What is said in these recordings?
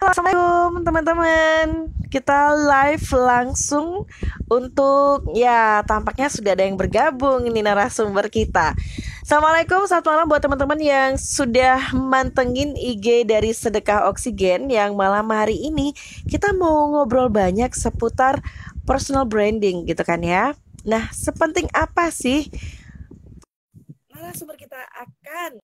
Assalamualaikum teman-teman. Kita live langsung untuk tampaknya sudah ada yang bergabung ini narasumber kita. Assalamualaikum, selamat malam buat teman-teman yang sudah mantengin IG dari Sedekah Oksigen yang malam hari ini kita mau ngobrol banyak seputar personal branding gitu kan ya. Nah, sepenting apa sih narasumber kita akan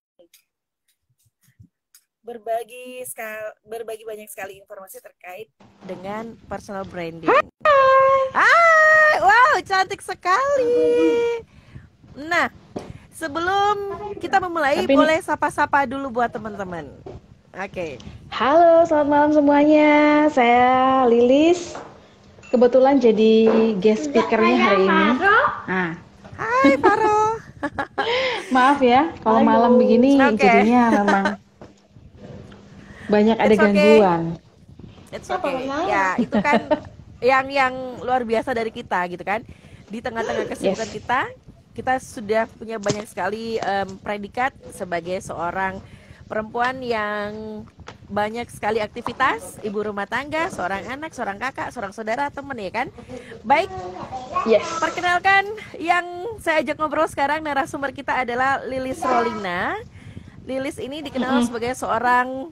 berbagi banyak sekali informasi terkait dengan personal branding. Hai, wow, cantik sekali. Nah, sebelum kita memulai, boleh sapa-sapa dulu buat teman-teman. Oke. Halo, selamat malam semuanya. Saya Lilis. Kebetulan jadi guest speakernya hari ini. Nah. Hai, Faro. Maaf ya, kalau malam begini jadinya memang banyak ada gangguan. It's okay. Ya, itu kan yang luar biasa dari kita gitu kan. Di tengah-tengah kesibukan kita sudah punya banyak sekali predikat sebagai seorang perempuan yang banyak sekali aktivitas, ibu rumah tangga, seorang anak, seorang kakak, seorang saudara, teman ya kan. Baik. Perkenalkan, yang saya ajak ngobrol sekarang narasumber kita adalah Lilis Rolina. Lilis ini dikenal sebagai seorang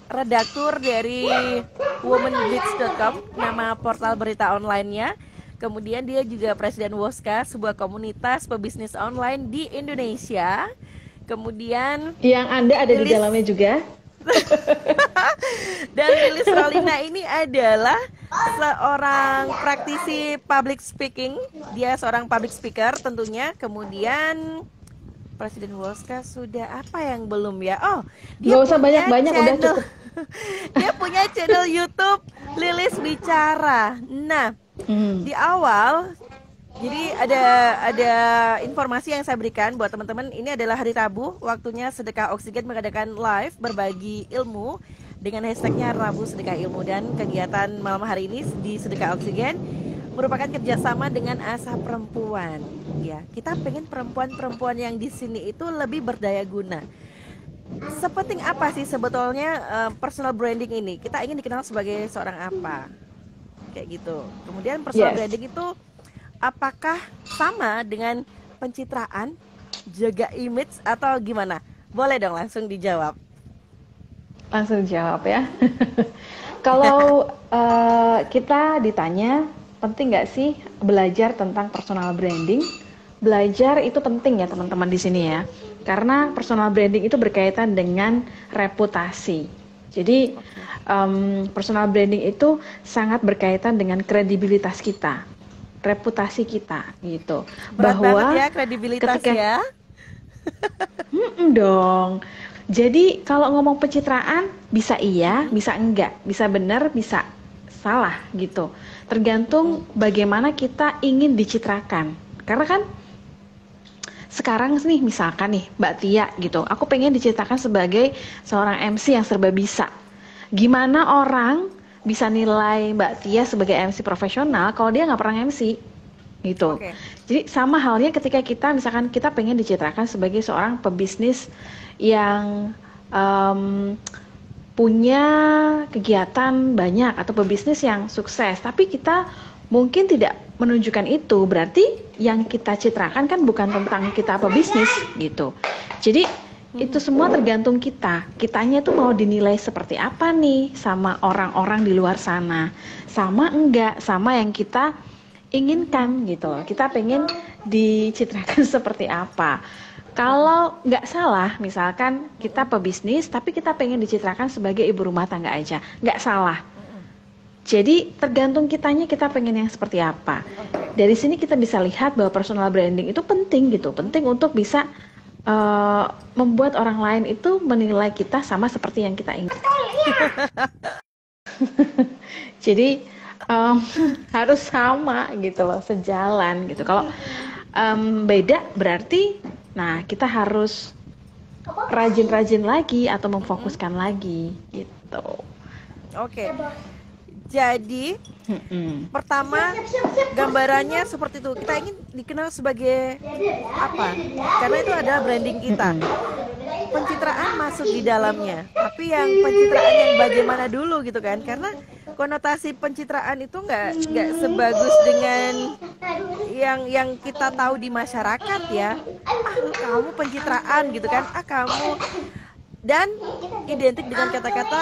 redaktur dari womanblitz.com, nama portal berita online-nya. Kemudian dia juga presiden Woska, sebuah komunitas pebisnis online di Indonesia. Kemudian yang Anda ada di dalamnya juga. Dan Lilis Rolina ini adalah seorang praktisi public speaking. Dia seorang public speaker tentunya. Kemudian Presiden Woska sudah apa yang belum ya? Oh, dia nggak usah banyak-banyak, udah cukup. Dia punya channel YouTube Lilis Bicara. Nah, di awal jadi ada informasi yang saya berikan buat teman-teman. Ini adalah hari Rabu, waktunya Sedekah Oksigen mengadakan live berbagi ilmu dengan hashtagnya Rabu Sedekah Ilmu, dan kegiatan malam hari ini di Sedekah Oksigen merupakan kerjasama dengan Asa Perempuan. Ya, kita pengen perempuan-perempuan yang di sini itu lebih berdaya guna. Sepenting apa sih sebetulnya personal branding ini? Kita ingin dikenal sebagai seorang apa? Kayak gitu. Kemudian personal branding itu apakah sama dengan pencitraan, jaga image atau gimana? Boleh dong langsung dijawab. Langsung jawab ya. Kalau kita ditanya penting nggak sih belajar tentang personal branding? Belajar itu penting ya teman-teman di sini ya. Karena personal branding itu berkaitan dengan reputasi. Jadi personal branding itu sangat berkaitan dengan kredibilitas kita, reputasi kita gitu. Berat bahwa banget ya kredibilitas ya. Dong. Jadi kalau ngomong pencitraan bisa iya, bisa enggak, bisa benar, bisa salah gitu. Tergantung bagaimana kita ingin dicitrakan. Karena kan sekarang nih misalkan nih Mbak Tia gitu, aku pengen dicitrakan sebagai seorang MC yang serba bisa. Gimana orang bisa nilai Mbak Tia sebagai MC profesional kalau dia nggak pernah MC gitu. Jadi sama halnya ketika kita misalkan kita pengen dicitrakan sebagai seorang pebisnis yang punya kegiatan banyak atau pebisnis yang sukses, tapi kita mungkin tidak menunjukkan itu, berarti yang kita citrakan kan bukan tentang kita pebisnis gitu. Jadi itu semua tergantung kitanya tuh mau dinilai seperti apa nih sama orang-orang di luar sana, sama enggak sama yang kita inginkan gitu. Kita pengen dicitrakan seperti apa. Kalau nggak salah, misalkan kita pebisnis tapi kita pengen dicitrakan sebagai ibu rumah tangga aja, nggak salah. Jadi tergantung kitanya kita pengen yang seperti apa. Dari sini kita bisa lihat bahwa personal branding itu penting gitu, penting untuk bisa membuat orang lain itu menilai kita sama seperti yang kita ingin. Jadi harus sama gitu loh, sejalan gitu. Kalau beda berarti, nah kita harus rajin-rajin lagi atau memfokuskan lagi gitu. Oke. Jadi pertama gambarannya seperti itu. Kita ingin dikenal sebagai apa? Karena itu adalah branding kita. pencitraan masuk di dalamnya, tapi yang pencitraan yang bagaimana dulu gitu kan, karena konotasi pencitraan itu nggak sebagus dengan yang kita tahu di masyarakat ya. Kamu pencitraan gitu kan, kamu, dan identik dengan kata-kata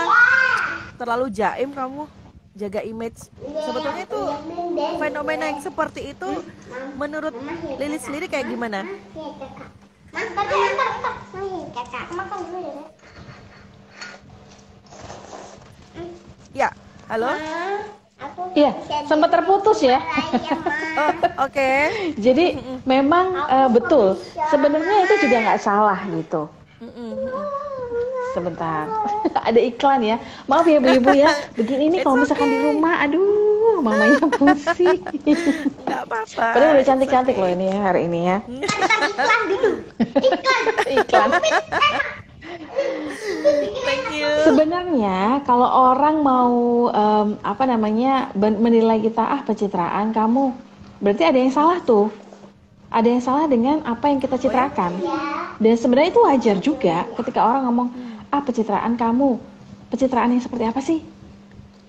terlalu jaim, kamu jaga image. Sebetulnya itu fenomena yang seperti itu menurut Lilis sendiri kayak gimana? Ya, halo? Iya, sempat terputus ya. Oh, oke. Jadi memang betul. Sebenarnya itu juga nggak salah gitu. Sebentar, ada iklan ya. Maaf ya Bu-ibu ya. Begini nih kalau misalkan di rumah, aduh, mamanya pusing. Nggak apa-apa. Padahal udah cantik-cantik loh ini ya, hari ini ya. Iklan dulu. Iklan. Thank you. Sebenarnya kalau orang mau menilai kita pencitraan kamu, berarti ada yang salah tuh. Ada yang salah dengan apa yang kita citrakan. Dan sebenarnya itu wajar juga ketika orang ngomong, pencitraan kamu, pencitraan yang seperti apa sih?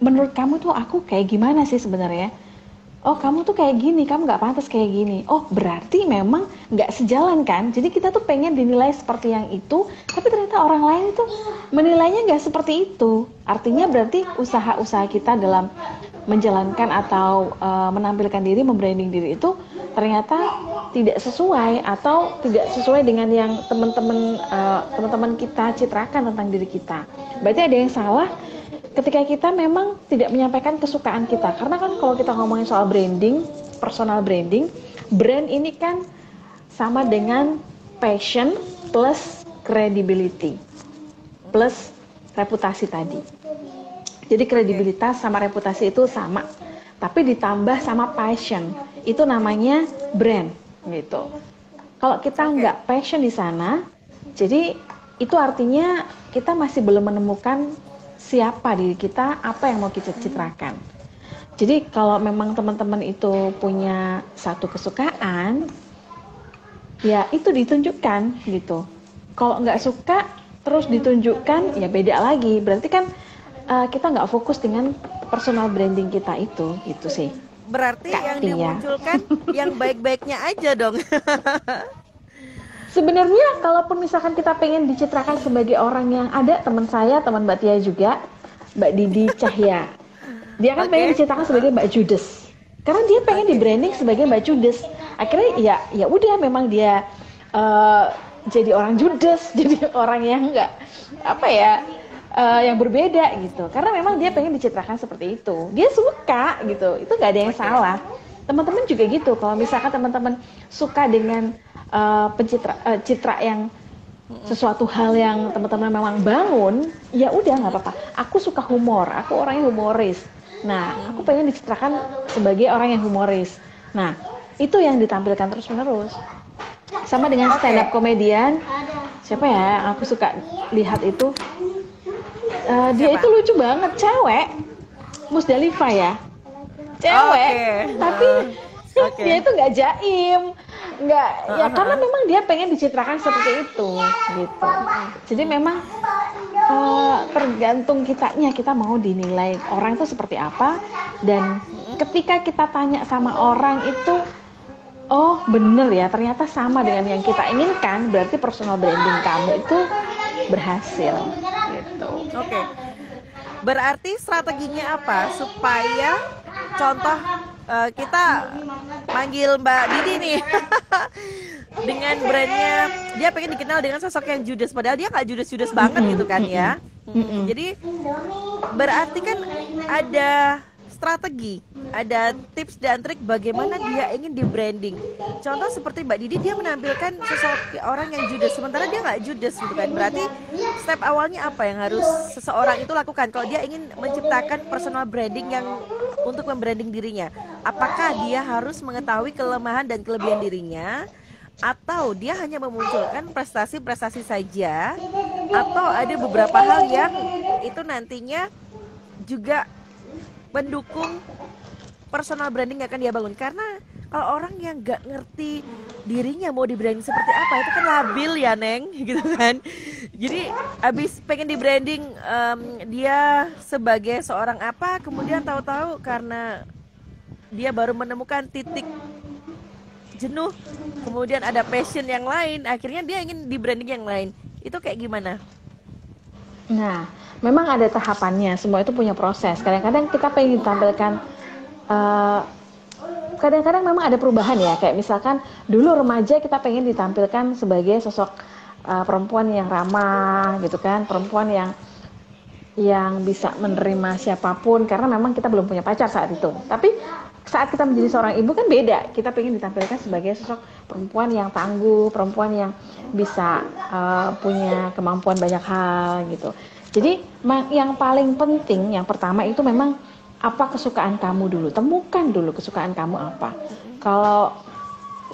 Menurut kamu tuh aku kayak gimana sih sebenarnya? Oh kamu tuh kayak gini, kamu nggak pantas kayak gini. Oh berarti memang nggak sejalan kan? Jadi kita tuh pengen dinilai seperti yang itu, tapi ternyata orang lain itu menilainya nggak seperti itu. Artinya berarti usaha-usaha kita dalam menjalankan atau menampilkan diri, membranding diri itu ternyata tidak sesuai atau tidak sesuai dengan yang teman-teman kita citrakan tentang diri kita. Berarti ada yang salah ketika kita memang tidak menyampaikan kesukaan kita. Karena kan kalau kita ngomongin soal branding, personal branding, brand ini kan sama dengan passion plus credibility plus reputasi tadi. Jadi kredibilitas sama reputasi itu sama, tapi ditambah sama passion, itu namanya brand gitu. Kalau kita nggak passion di sana, jadi itu artinya kita masih belum menemukan siapa diri kita, apa yang mau kita citrakan. Jadi kalau memang teman-teman itu punya satu kesukaan, ya itu ditunjukkan gitu. Kalau nggak suka terus ditunjukkan, ya beda lagi. Berarti kan kita nggak fokus dengan personal branding kita itu, gitu sih. Berarti yang dimunculkan yang baik-baiknya aja dong. Sebenarnya kalaupun misalkan kita pengen dicitrakan sebagai orang yang ada, teman saya, teman Mbak Tia juga, Mbak Didi Cahya, dia kan pengen dicitrakan sebagai Mbak Judes, karena dia pengen di branding sebagai Mbak Judes. Akhirnya ya udah, memang dia jadi orang Judes, jadi orang yang nggak yang berbeda gitu, karena memang dia pengen dicitrakan seperti itu, dia suka gitu, itu nggak ada yang salah. Teman-teman juga gitu, kalau misalkan teman-teman suka dengan citra yang sesuatu hal yang teman-teman memang bangun, ya udah nggak apa-apa. Aku suka humor, aku orangnya humoris, nah aku pengen dicitrakan sebagai orang yang humoris, nah itu yang ditampilkan terus-menerus. Sama dengan stand up komedian, siapa ya aku suka lihat itu, dia itu lucu banget, cewek, Musdalifah ya, cewek, tapi dia itu nggak jaim, nggak, ya karena memang dia pengen dicitrakan seperti itu, gitu. Jadi memang tergantung kitanya, kita mau dinilai orang itu seperti apa, dan ketika kita tanya sama orang itu, oh bener ya, ternyata sama dengan yang kita inginkan, berarti personal branding kamu itu berhasil. Gitu. Oke. Berarti strateginya apa supaya contoh kita manggil Mbak Didi nih dengan brandnya, dia pengen dikenal dengan sosok yang judes, padahal dia nggak judes-judes banget gitu kan ya. Jadi berarti kan ada strategi, ada tips dan trik bagaimana dia ingin di branding. Contoh seperti Mbak Didi, dia menampilkan sosok orang yang judes, sementara dia nggak judes gitu kan. Berarti step awalnya apa yang harus seseorang itu lakukan kalau dia ingin menciptakan personal branding yang untuk membranding dirinya? Apakah dia harus mengetahui kelemahan dan kelebihan dirinya, atau dia hanya memunculkan prestasi-prestasi saja, atau ada beberapa hal yang itu nantinya juga mendukung personal branding yang akan dia bangun? Karena kalau orang yang nggak ngerti dirinya mau di branding seperti apa, itu kan labil ya Neng gitu kan. Jadi abis pengen di branding dia sebagai seorang apa, kemudian tahu-tahu karena dia baru menemukan titik jenuh, kemudian ada passion yang lain, akhirnya dia ingin di branding yang lain. Itu kayak gimana? Nah, memang ada tahapannya, semua itu punya proses. Kadang-kadang kita pengen ditampilkan, kadang-kadang memang ada perubahan ya, kayak misalkan dulu remaja kita pengen ditampilkan sebagai sosok perempuan yang ramah gitu kan, perempuan yang bisa menerima siapapun karena memang kita belum punya pacar saat itu. Tapi saat kita menjadi seorang ibu kan beda, kita pengen ditampilkan sebagai sosok perempuan yang tangguh, perempuan yang bisa punya kemampuan banyak hal gitu. Jadi yang paling penting, yang pertama itu memang apa kesukaan kamu dulu, temukan dulu kesukaan kamu apa. Kalau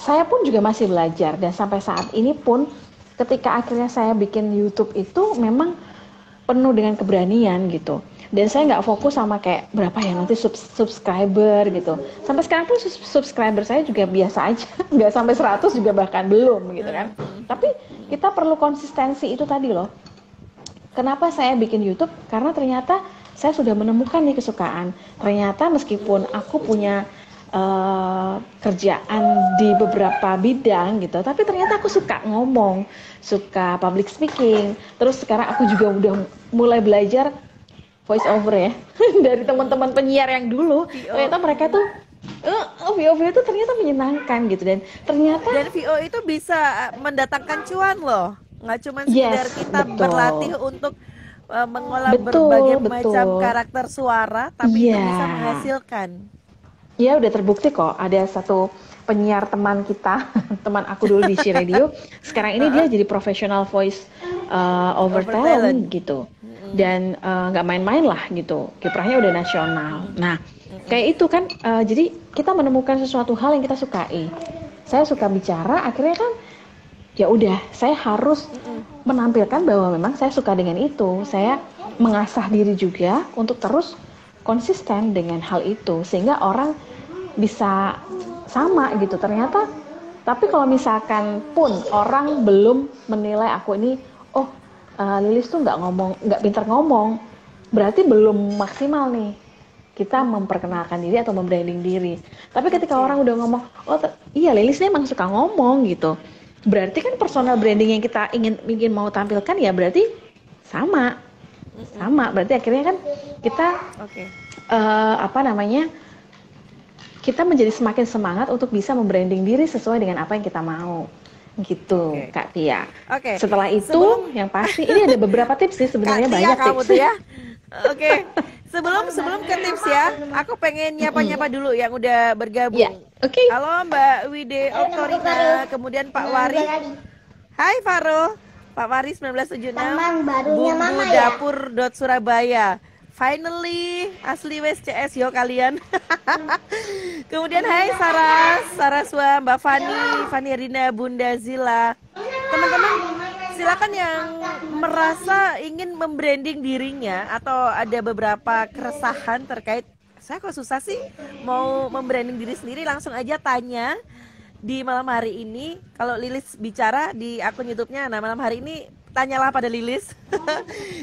saya pun juga masih belajar, dan sampai saat ini pun ketika akhirnya saya bikin YouTube itu memang penuh dengan keberanian gitu, dan saya nggak fokus sama kayak berapa ya nanti subscriber gitu. Sampai sekarang pun subscriber saya juga biasa aja, nggak sampai 100 juga bahkan belum gitu kan. Tapi kita perlu konsistensi itu tadi loh. Kenapa saya bikin YouTube? Karena ternyata saya sudah menemukan nih kesukaan. Ternyata meskipun aku punya kerjaan di beberapa bidang gitu, tapi ternyata aku suka ngomong, suka public speaking. Terus sekarang aku juga udah mulai belajar voice over ya dari teman-teman penyiar yang dulu. Ternyata mereka tuh VO itu ternyata menyenangkan gitu, dan ternyata VO itu bisa mendatangkan cuan loh, nggak cuma sekedar kita berlatih untuk mengolah berbagai macam karakter suara, tapi itu bisa menghasilkan. Ya udah terbukti kok, ada satu penyiar teman kita, teman aku dulu di She Radio, sekarang ini dia jadi professional voice over talent gitu, dan nggak main-main lah gitu, kiprahnya udah nasional. Nah kayak itu kan, jadi kita menemukan sesuatu hal yang kita sukai. Saya suka bicara, akhirnya kan ya udah saya harus menampilkan bahwa memang saya suka dengan itu. Saya mengasah diri juga untuk terus konsisten dengan hal itu, sehingga orang bisa sama gitu ternyata. Tapi kalau misalkan pun orang belum menilai aku ini, oh Lilis tuh nggak pintar ngomong, berarti belum maksimal nih kita memperkenalkan diri atau membranding diri. Tapi ketika orang udah ngomong, oh iya Lilis ini emang suka ngomong gitu, berarti kan personal branding yang kita ingin mau tampilkan ya berarti sama. Berarti akhirnya kan kita kita menjadi semakin semangat untuk bisa membranding diri sesuai dengan apa yang kita mau gitu, Kak Tia. Setelah itu yang pasti ini ada beberapa tips sih sebenarnya, banyak tips ya. Sebelum ke tips ya, aku pengen nyapa dulu yang udah bergabung. Halo Mbak Wide Oktorina, kemudian Pak Wari. Hai Faro, Pak Wari 1976, Bumbu Dapur Surabaya. Finally, asli wes CS yo kalian. Kemudian hai Saraswa, Mbak Fani Rina, Bunda Zila. Teman-teman, silakan yang merasa ingin membranding dirinya atau ada beberapa keresahan terkait, saya kok susah sih mau membranding diri sendiri, langsung aja tanya di malam hari ini. Kalau Lilis bicara di akun YouTube-nya, nah malam hari ini tanyalah pada Lilis.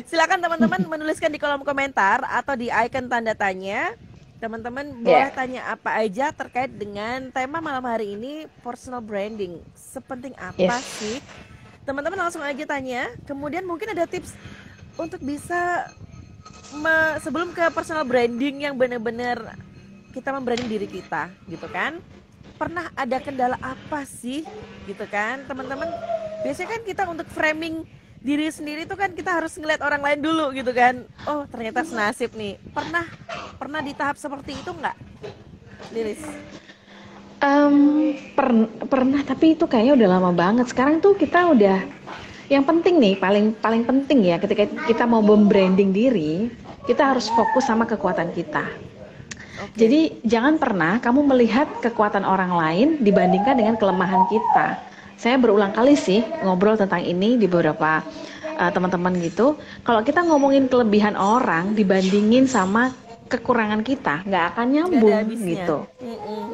Silakan teman-teman menuliskan di kolom komentar atau di icon tanda tanya. Teman-teman boleh tanya apa aja terkait dengan tema malam hari ini, personal branding. Sepenting apa sih? Teman-teman langsung aja tanya. Kemudian mungkin ada tips untuk bisa sebelum ke personal branding yang benar-benar kita membranding diri kita, gitu kan? Pernah ada kendala apa sih, gitu kan? Teman-teman, biasanya kan kita untuk framing diri sendiri itu kan kita harus ngeliat orang lain dulu gitu kan. Oh ternyata senasib nih. Pernah di tahap seperti itu nggak, Lilis? Pernah, tapi itu kayaknya udah lama banget. Sekarang tuh kita udah, yang penting nih, paling penting ya, ketika kita mau membranding diri, kita harus fokus sama kekuatan kita. Jadi jangan pernah kamu melihat kekuatan orang lain dibandingkan dengan kelemahan kita. Saya berulang kali sih ngobrol tentang ini di beberapa teman-teman gitu. Kalau kita ngomongin kelebihan orang dibandingin sama kekurangan kita nggak akan Nggak ada nyambung habisnya. gitu.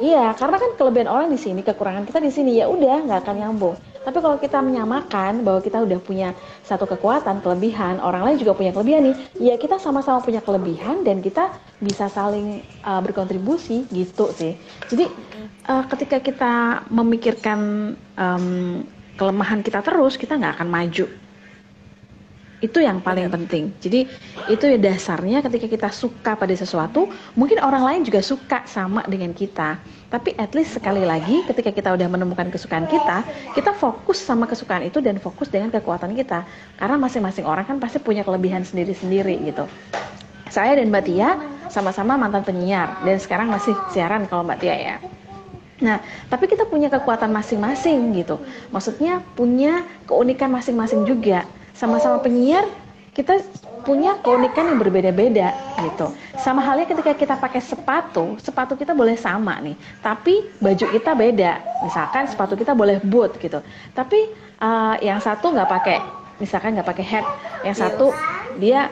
Iya, karena kan kelebihan orang di sini, kekurangan kita di sini, ya udah nggak akan nyambung. Tapi kalau kita menyamakan bahwa kita udah punya satu kekuatan, kelebihan, orang lain juga punya kelebihan nih, ya kita sama-sama punya kelebihan dan kita bisa saling berkontribusi gitu sih. Jadi ketika kita memikirkan kelemahan kita terus, kita nggak akan maju. Itu yang paling penting. Jadi itu ya dasarnya ketika kita suka pada sesuatu, mungkin orang lain juga suka sama dengan kita. Tapi at least sekali lagi ketika kita udah menemukan kesukaan kita fokus sama kesukaan itu dan fokus dengan kekuatan kita. Karena masing-masing orang kan pasti punya kelebihan sendiri-sendiri gitu. Saya dan Mbak Tia sama-sama mantan penyiar dan sekarang masih siaran kalau Mbak Tia ya. Nah, tapi kita punya kekuatan masing-masing gitu. Maksudnya punya keunikan masing-masing juga. Sama-sama penyiar, kita punya keunikan yang berbeda-beda gitu. Sama halnya ketika kita pakai sepatu kita boleh sama nih, tapi baju kita beda. Misalkan sepatu kita boleh boot gitu, tapi yang satu nggak pakai, misalkan nggak pakai hat, yang satu dia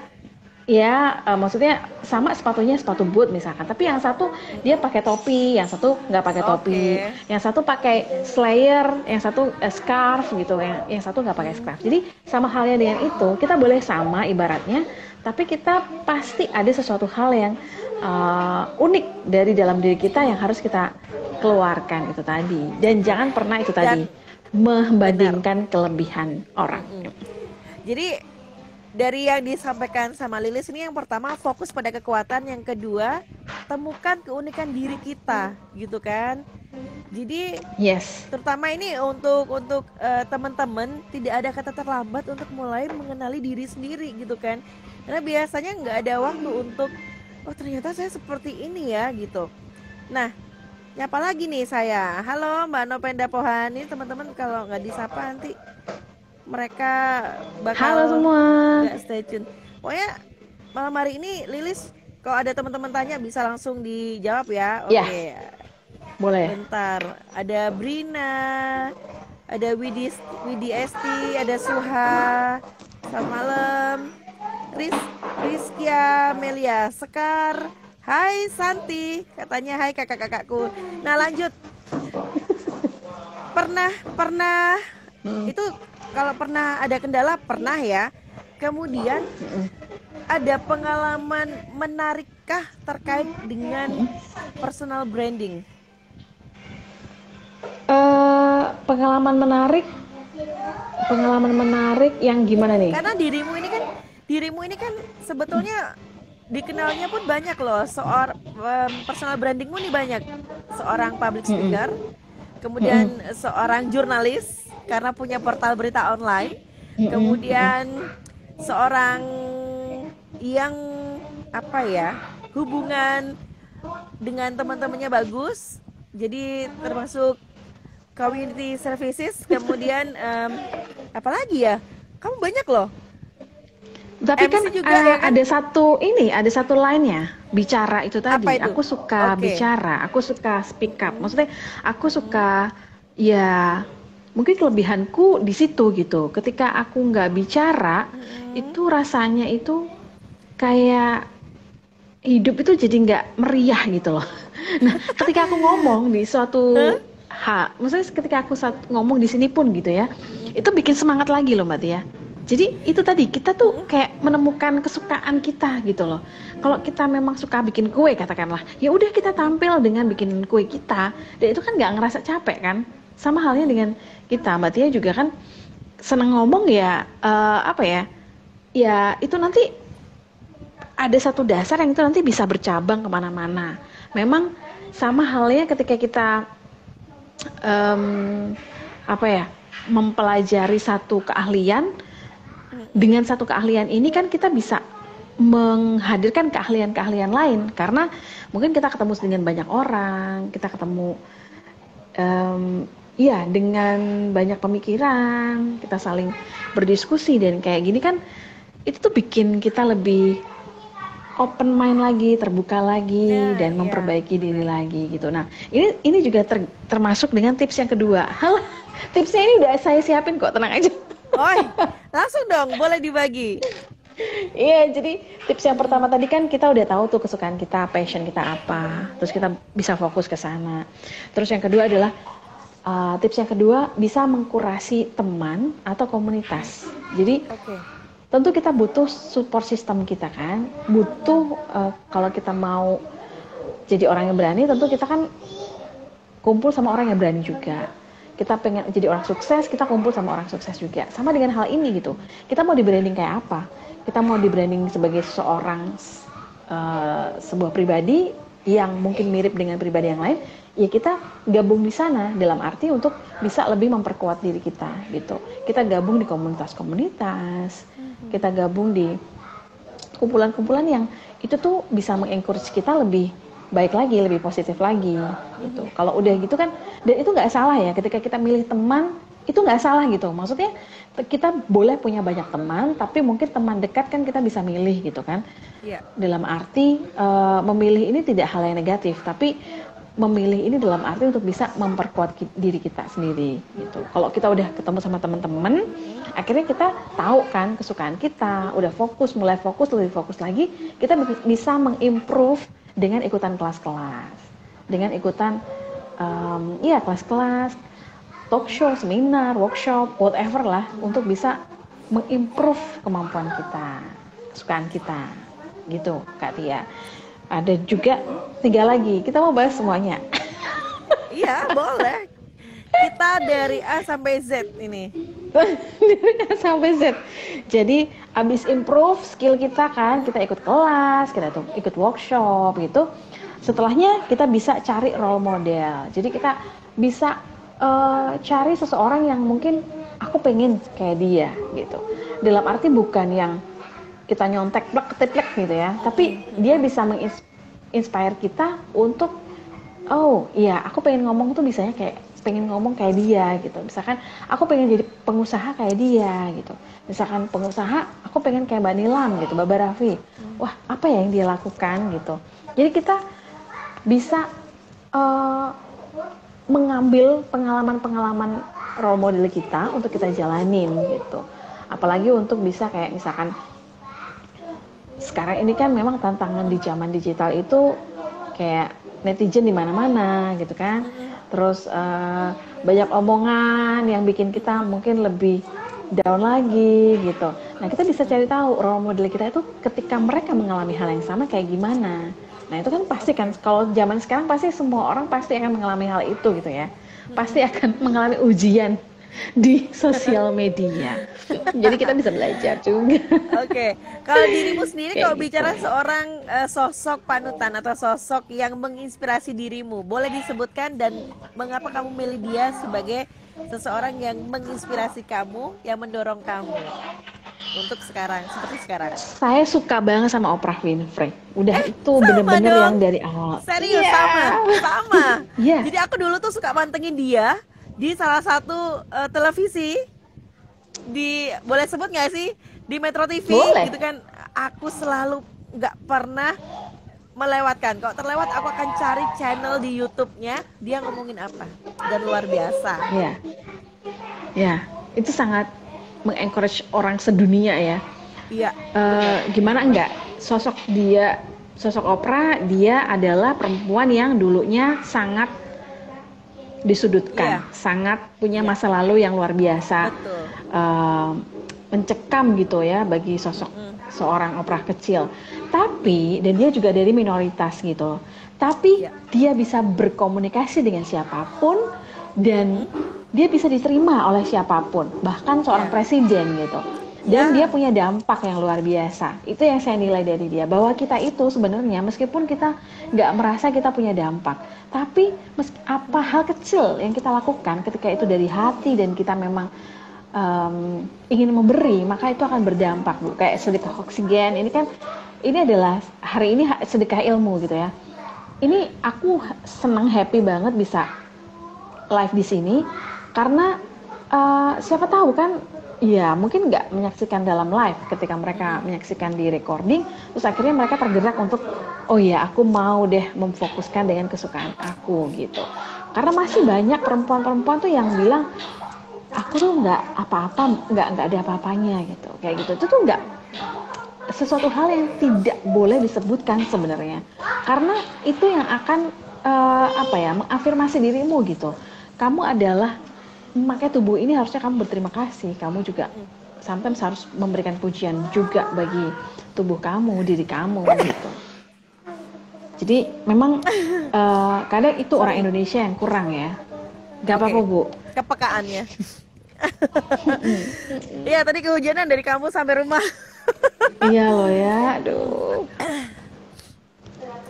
maksudnya sama sepatunya sepatu boot misalkan, tapi yang satu dia pakai topi, yang satu nggak pakai topi, yang satu pakai slayer, yang satu scarf gitu, yang satu nggak pakai scarf. Jadi sama halnya dengan itu, kita boleh sama ibaratnya, tapi kita pasti ada sesuatu hal yang unik dari dalam diri kita yang harus kita keluarkan itu tadi. Dan jangan pernah itu tadi membandingkan kelebihan orang. Jadi dari yang disampaikan sama Lilis ini, yang pertama fokus pada kekuatan, yang kedua temukan keunikan diri kita gitu kan. Jadi terutama ini untuk teman-teman, tidak ada kata terlambat untuk mulai mengenali diri sendiri gitu kan. Karena biasanya nggak ada waktu untuk ternyata saya seperti ini ya gitu. Nah, nyapa lagi nih saya. Halo Mbak Nopenda Pohan. Ini teman-teman kalau nggak disapa nanti mereka bakal halo semua. Nggak stay tune. Pokoknya malam hari ini Lilis, kalau ada teman-teman tanya bisa langsung dijawab ya. Oke. Boleh. Bentar. Ada Brina, ada Widi Esti, ada Suha. Selamat malam. Rizkia Melia Sekar. Hai Santi, katanya hai kakak-kakakku. Nah, lanjut. Pernah itu kalau pernah ada kendala, pernah ya. Kemudian ada pengalaman menarikkah terkait dengan personal branding? Pengalaman menarik yang gimana nih? Karena dirimu ini kan sebetulnya dikenalnya pun banyak loh. Personal brandingmu nih banyak. Seorang public speaker, kemudian seorang jurnalis karena punya portal berita online, kemudian seorang yang hubungan dengan teman-temannya bagus, jadi termasuk community services, kemudian apalagi ya, kamu banyak loh. Tapi kan juga, ada satu line-nya, bicara itu tadi. Itu? Aku suka bicara, aku suka speak up. Maksudnya aku suka mungkin kelebihanku di situ gitu. Ketika aku nggak bicara, itu rasanya itu kayak hidup itu jadi nggak meriah gitu loh. Nah, ketika aku ngomong di suatu maksudnya ketika aku ngomong di sini pun gitu ya, itu bikin semangat lagi loh Mbak Tia. Jadi itu tadi, kita tuh kayak menemukan kesukaan kita gitu loh. Kalau kita memang suka bikin kue katakanlah, ya udah kita tampil dengan bikin kue kita, dan itu kan nggak ngerasa capek kan. Sama halnya dengan kita, Mbak Tia juga kan seneng ngomong ya, ya itu nanti ada satu dasar yang itu nanti bisa bercabang kemana-mana. Memang sama halnya ketika kita mempelajari satu keahlian, dengan satu keahlian ini kan kita bisa menghadirkan keahlian-keahlian lain, karena mungkin kita ketemu dengan banyak orang, kita ketemu dengan banyak pemikiran, kita saling berdiskusi, dan kayak gini kan itu tuh bikin kita lebih open mind lagi, terbuka lagi, dan memperbaiki diri lagi gitu. Nah, ini juga termasuk dengan tips yang kedua. Tipsnya ini udah saya siapin kok, tenang aja. Langsung dong, boleh dibagi. Iya, jadi tips yang pertama tadi kan kita udah tahu tuh kesukaan kita, passion kita apa, terus kita bisa fokus ke sana. Terus yang kedua adalah tips yang kedua bisa mengkurasi teman atau komunitas. Jadi tentu kita butuh support system kita kan, butuh kalau kita mau jadi orang yang berani, tentu kita kan kumpul sama orang yang berani juga. Kita pengen jadi orang sukses, kita kumpul sama orang sukses juga. Sama dengan hal ini gitu. Kita mau di branding kayak apa? Kita mau di branding sebagai seorang sebuah pribadi yang mungkin mirip dengan pribadi yang lain, ya kita gabung di sana dalam arti untuk bisa lebih memperkuat diri kita gitu. Kita gabung di komunitas-komunitas, kita gabung di kumpulan-kumpulan yang itu tuh bisa mengencourage kita lebih baik lagi, lebih positif lagi gitu. Kalau udah gitu kan, dan itu nggak salah ya, ketika kita milih teman itu nggak salah gitu. Maksudnya kita boleh punya banyak teman, tapi mungkin teman dekat kan kita bisa milih gitu kan. Dalam arti memilih ini tidak hal yang negatif, tapi memilih ini dalam arti untuk bisa memperkuat diri kita sendiri gitu. Kalau kita udah ketemu sama teman-teman, akhirnya kita tahu kan kesukaan kita, udah fokus, mulai fokus, lebih fokus lagi, kita bisa mengimprove dengan ikutan kelas-kelas, dengan ikutan kelas-kelas, talk show, seminar, workshop, whatever lah, untuk bisa mengimprove kemampuan kita, kesukaan kita, gitu Kak Tia. Ada juga 3 lagi, kita mau bahas semuanya. Iya, boleh. Kita dari A sampai Z ini. Dari A sampai Z. Jadi abis improve skill kita kan, kita ikut kelas, kita ikut workshop gitu. Setelahnya kita bisa cari role model. Jadi kita bisa cari seseorang yang mungkin aku pengen kayak dia gitu. Dalam arti bukan yang kita nyontek plek gitu ya, tapi dia bisa menginspire kita untuk oh iya aku pengen ngomong tuh bisanya kayak pengen ngomong kayak dia gitu. Misalkan aku pengen jadi pengusaha kayak dia gitu. Misalkan pengusaha aku pengen kayak Mbak Nilam gitu, Mbak Raffi. Wah apa ya yang dia lakukan gitu. Jadi kita bisa mengambil pengalaman-pengalaman role model kita untuk kita jalanin gitu. Apalagi untuk bisa kayak misalkan sekarang ini kan memang tantangan di zaman digital itu kayak netizen di mana-mana gitu kan. Terus banyak omongan yang bikin kita mungkin lebih down lagi gitu. Nah kita bisa cari tahu role model kita itu ketika mereka mengalami hal yang sama kayak gimana. Nah itu kan pasti kan kalau zaman sekarang pasti semua orang pasti akan mengalami hal itu gitu ya. Pasti akan mengalami ujian di sosial media. Jadi kita bisa belajar juga. Oke. Kalau dirimu sendiri kalau bicara seorang sosok panutan atau sosok yang menginspirasi dirimu, boleh disebutkan dan mengapa kamu milih dia sebagai seseorang yang menginspirasi kamu, yang mendorong kamu untuk sekarang, seperti sekarang? Saya suka banget sama Oprah Winfrey. Udah itu bener-bener yang dari awal. Serius sama. Jadi aku dulu tuh suka mantengin dia di salah satu televisi di, boleh sebut nggak sih, di Metro TV. Boleh. Gitu kan. Aku selalu nggak pernah melewatkan. Kalau terlewat aku akan cari channel di YouTube-nya dia ngomongin apa, dan luar biasa. Ya itu sangat mengencourage orang sedunia ya. Iya. Gimana enggak, sosok Oprah, dia adalah perempuan yang dulunya sangat disudutkan, sangat punya masa lalu yang luar biasa, mencekam gitu ya bagi sosok seorang Oprah kecil. Tapi dan dia juga dari minoritas gitu. Tapi dia bisa berkomunikasi dengan siapapun dan dia bisa diterima oleh siapapun, bahkan seorang presiden gitu. Dan dia punya dampak yang luar biasa. Itu yang saya nilai dari dia, bahwa kita itu sebenarnya meskipun kita nggak merasa kita punya dampak, tapi apa hal kecil yang kita lakukan ketika itu dari hati dan kita memang ingin memberi, maka itu akan berdampak, Bu. Kayak sedekah oksigen, ini adalah hari ini sedekah ilmu gitu ya. Ini aku senang, happy banget bisa live di sini karena siapa tahu kan. Ya mungkin nggak menyaksikan dalam live, ketika mereka menyaksikan di recording, terus akhirnya mereka tergerak untuk, oh ya aku mau deh memfokuskan dengan kesukaan aku gitu. Karena masih banyak perempuan-perempuan tuh yang bilang, aku tuh nggak apa-apa, nggak ada apa-apanya gitu, kayak gitu. Itu tuh sesuatu hal yang tidak boleh disebutkan sebenarnya, karena itu yang akan mengafirmasi dirimu gitu. Kamu adalah memakai tubuh ini, harusnya kamu berterima kasih. Kamu juga sometimes harus memberikan pujian juga bagi tubuh kamu, diri kamu gitu. Jadi memang kadang itu orang Indonesia yang kurang ya. Gak apa-apa Bu. Kepekaannya. Iya, tadi kehujanan dari kampus sampai rumah. Iya loh ya, aduh.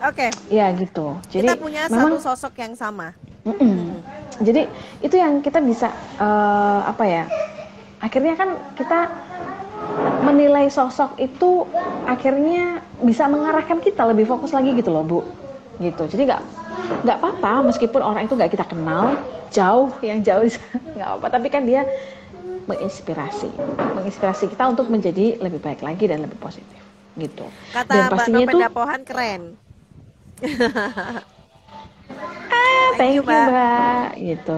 Oke. Ya gitu. Jadi kita punya memang, satu sosok yang sama. Jadi itu yang kita bisa akhirnya kan kita menilai sosok itu akhirnya bisa mengarahkan kita lebih fokus lagi gitu loh Bu. Gitu. Jadi nggak apa-apa meskipun orang itu nggak kita kenal, yang jauh nggak apa-apa. Tapi kan dia menginspirasi kita untuk menjadi lebih baik lagi dan lebih positif gitu. Kata dan pastinya Mbak Pendapohan keren. Thank you Mbak gitu.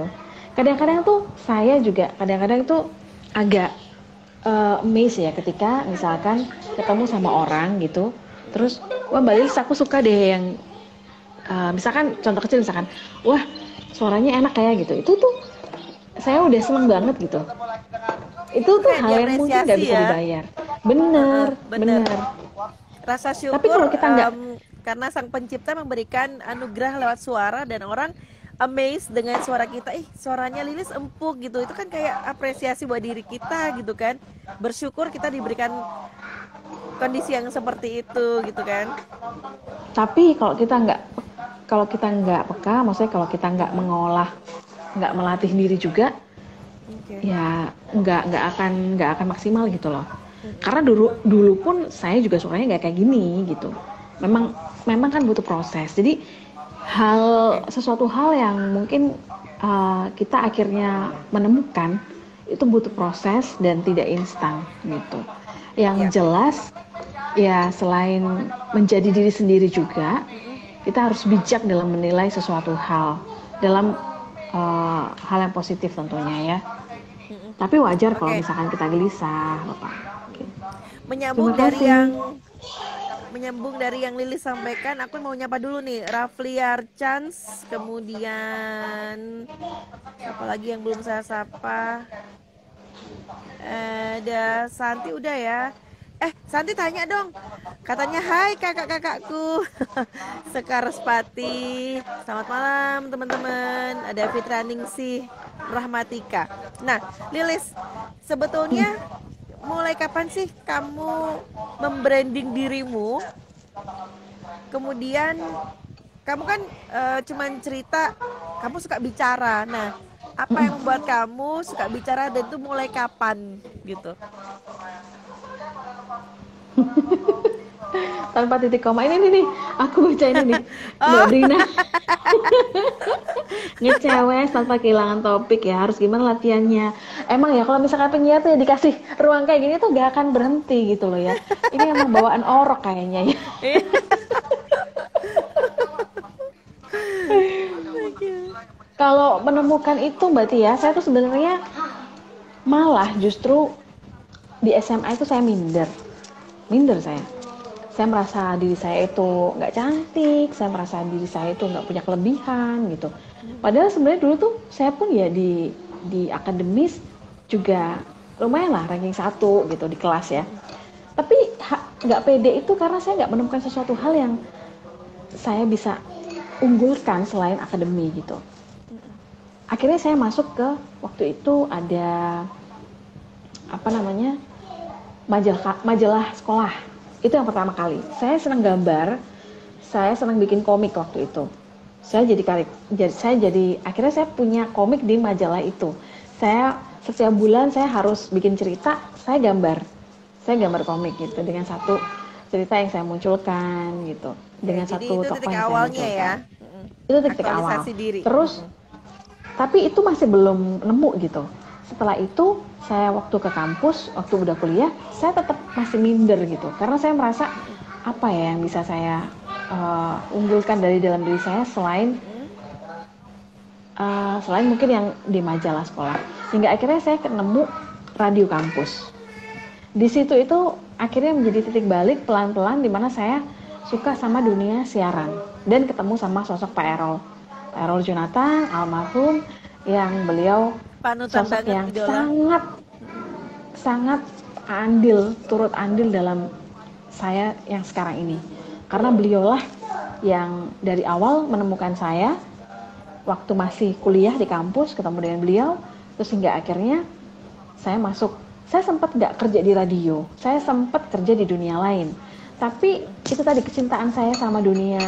Kadang-kadang tuh saya juga tuh agak amazed ya ketika misalkan ketemu sama orang gitu, terus wah Mbak Lilis aku suka deh yang misalkan contoh kecil misalkan wah suaranya enak kayak gitu, itu tuh saya udah seneng banget gitu. Itu tuh hal yang mungkin nggak bisa dibayar. Bener. Rasa syukur. Tapi kalau kita nggak, karena Sang Pencipta memberikan anugerah lewat suara dan orang amazed dengan suara kita. Suaranya Lilis empuk gitu. Itu kan kayak apresiasi buat diri kita gitu kan. Bersyukur kita diberikan kondisi yang seperti itu gitu kan. Tapi kalau kita nggak peka, maksudnya kalau kita nggak mengolah, nggak melatih diri juga, ya nggak akan maksimal gitu loh. Karena dulu pun saya juga suaranya nggak kayak gini gitu. Memang kan butuh proses. Jadi sesuatu hal yang mungkin kita akhirnya menemukan itu butuh proses dan tidak instan gitu. Yang jelas ya selain menjadi diri sendiri juga, kita harus bijak dalam menilai sesuatu hal dalam hal yang positif tentunya ya. Tapi wajar kalau misalkan kita gelisah, Bapak. Menyambung dari yang Lilis sampaikan, aku mau nyapa dulu nih Rafliar Chance, kemudian apa lagi yang belum saya sapa? Ada Santi udah ya. Santi tanya dong. Katanya hai kakak-kakakku. Sekar Spati. Selamat malam teman-teman. Ada Fitra Ningsih Rahmatika. Nah, Lilis, sebetulnya mulai kapan sih kamu membranding dirimu? Kemudian kamu kan cuman cerita kamu suka bicara. Nah, apa yang membuat kamu suka bicara dan itu mulai kapan gitu? Tanpa titik koma ini nih, aku baca ini nih, Mbak Brina. Ngecewes tanpa kehilangan topik ya, harus gimana latihannya? Emang ya kalau misalkan penyiar tuh ya dikasih ruang kayak gini tuh gak akan berhenti gitu loh ya. Ini emang bawaan orok kayaknya ya. Kalau menemukan itu Mbak Tia, saya tuh sebenarnya malah justru di SMA itu saya minder saya merasa diri saya itu nggak cantik, saya merasa diri saya itu nggak punya kelebihan gitu. Padahal sebenarnya dulu tuh saya pun ya di akademis juga lumayan lah ranking 1 gitu di kelas ya. Tapi nggak pede itu karena saya nggak menemukan sesuatu hal yang saya bisa unggulkan selain akademi gitu. Akhirnya saya masuk ke waktu itu ada majalah sekolah. Itu yang pertama kali. Saya senang gambar, saya senang bikin komik waktu itu. Akhirnya saya punya komik di majalah itu. Saya setiap bulan saya harus bikin cerita, saya gambar komik gitu dengan satu cerita yang saya munculkan gitu, dengan satu tokoh yang saya munculkan. Ya? Itu titik awal. Terus, tapi itu masih belum nemu gitu. Setelah itu saya waktu ke kampus, waktu udah kuliah, saya tetap masih minder gitu. Karena saya merasa apa ya yang bisa saya unggulkan dari dalam diri saya selain mungkin yang di majalah sekolah. Hingga akhirnya saya ketemu radio kampus. Di situ itu akhirnya menjadi titik balik pelan-pelan di mana saya suka sama dunia siaran dan ketemu sama sosok Pak Errol Junathan, almarhum, yang beliau Panutan sosok banget, yang idola. sangat turut andil dalam saya yang sekarang ini. Karena beliaulah yang dari awal menemukan saya waktu masih kuliah di kampus, ketemu dengan beliau, terus hingga akhirnya saya sempat nggak kerja di radio, saya sempat kerja di dunia lain. Tapi itu tadi kecintaan saya sama dunia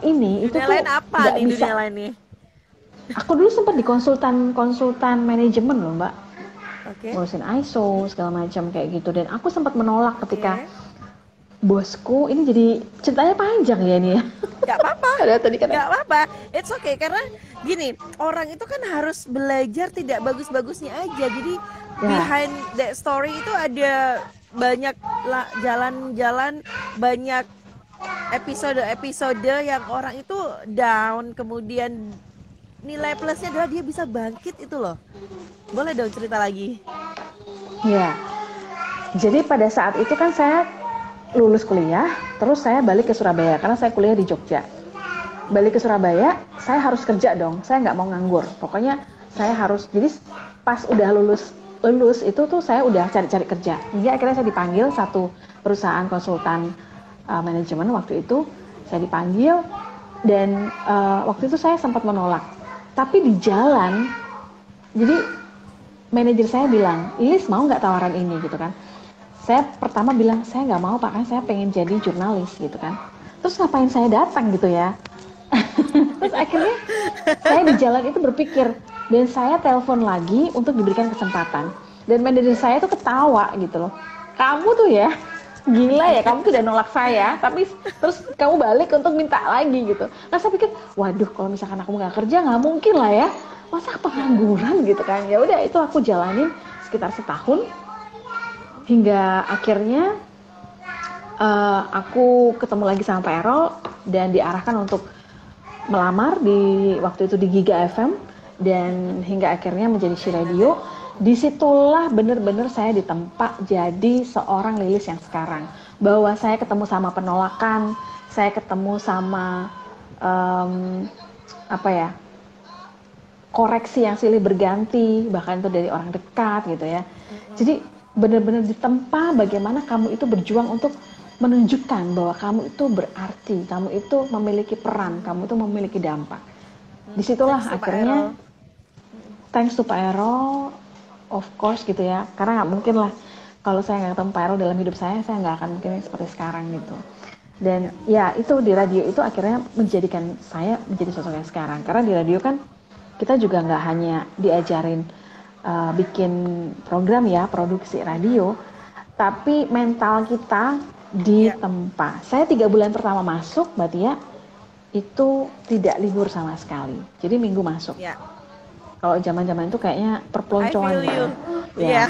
ini, dunia itu tuh lain apa nggak nih bisa. dunia lain nih? Aku dulu sempat di konsultan manajemen loh Mbak, Oke. ngurusin ISO segala macam kayak gitu. Dan aku sempat menolak ketika Oke. bosku, ini jadi ceritanya panjang ya ini ya. Gak apa-apa. Ada tadi kan. Gak apa-apa. It's okay karena gini, orang itu kan harus belajar tidak bagus-bagusnya aja. Jadi behind that story itu ada banyak jalan-jalan, banyak episode-episode yang orang itu down, kemudian nilai plusnya adalah dia bisa bangkit itu loh. Boleh dong cerita lagi? Ya. Jadi pada saat itu kan saya lulus kuliah, terus saya balik ke Surabaya karena saya kuliah di Jogja. Balik ke Surabaya, saya harus kerja dong. Saya nggak mau nganggur. Pokoknya saya harus. Jadi pas udah lulus itu tuh saya udah cari-cari kerja. Hingga akhirnya saya dipanggil satu perusahaan konsultan manajemen waktu itu. Saya dipanggil dan waktu itu saya sempat menolak. Tapi di jalan, jadi manajer saya bilang, Lilis mau nggak tawaran ini gitu kan? Saya pertama bilang, saya nggak mau Pak, kan saya pengen jadi jurnalis gitu kan. Terus ngapain saya datang gitu ya. Terus akhirnya saya di jalan itu berpikir, dan saya telepon lagi untuk diberikan kesempatan. Dan manajer saya tuh ketawa gitu loh. Kamu tuh ya, gila ya, kamu tuh udah nolak saya, tapi terus kamu balik untuk minta lagi gitu. Nah saya pikir, waduh kalau misalkan aku nggak kerja nggak mungkin lah ya. Masa pengangguran gitu kan. Ya udah itu aku jalanin sekitar setahun. Hingga akhirnya aku ketemu lagi sama Pak Errol dan diarahkan untuk melamar di waktu itu di Giga FM dan hingga akhirnya menjadi She Radio. Disitulah benar-benar saya ditempa jadi seorang Lilis yang sekarang. Bahwa saya ketemu sama penolakan, saya ketemu sama koreksi yang silih berganti, bahkan itu dari orang dekat gitu ya. Jadi benar-benar ditempa bagaimana kamu itu berjuang untuk menunjukkan bahwa kamu itu berarti, kamu itu memiliki peran, kamu itu memiliki dampak. Disitulah akhirnya thanks to Pak Errol, of course gitu ya, karena nggak mungkin lah kalau saya nggak ketemu Pak Errol dalam hidup saya nggak akan mungkin seperti sekarang gitu. Dan ya itu di radio itu akhirnya menjadikan saya menjadi sosok yang sekarang, karena di radio kan kita juga nggak hanya diajarin bikin program ya, produksi radio, tapi mental kita ditempa. Saya 3 bulan pertama masuk, Mbak Tia, itu tidak libur sama sekali. Jadi minggu masuk. Kalau zaman-zaman itu kayaknya perpeloncoan. I feel you. Ya.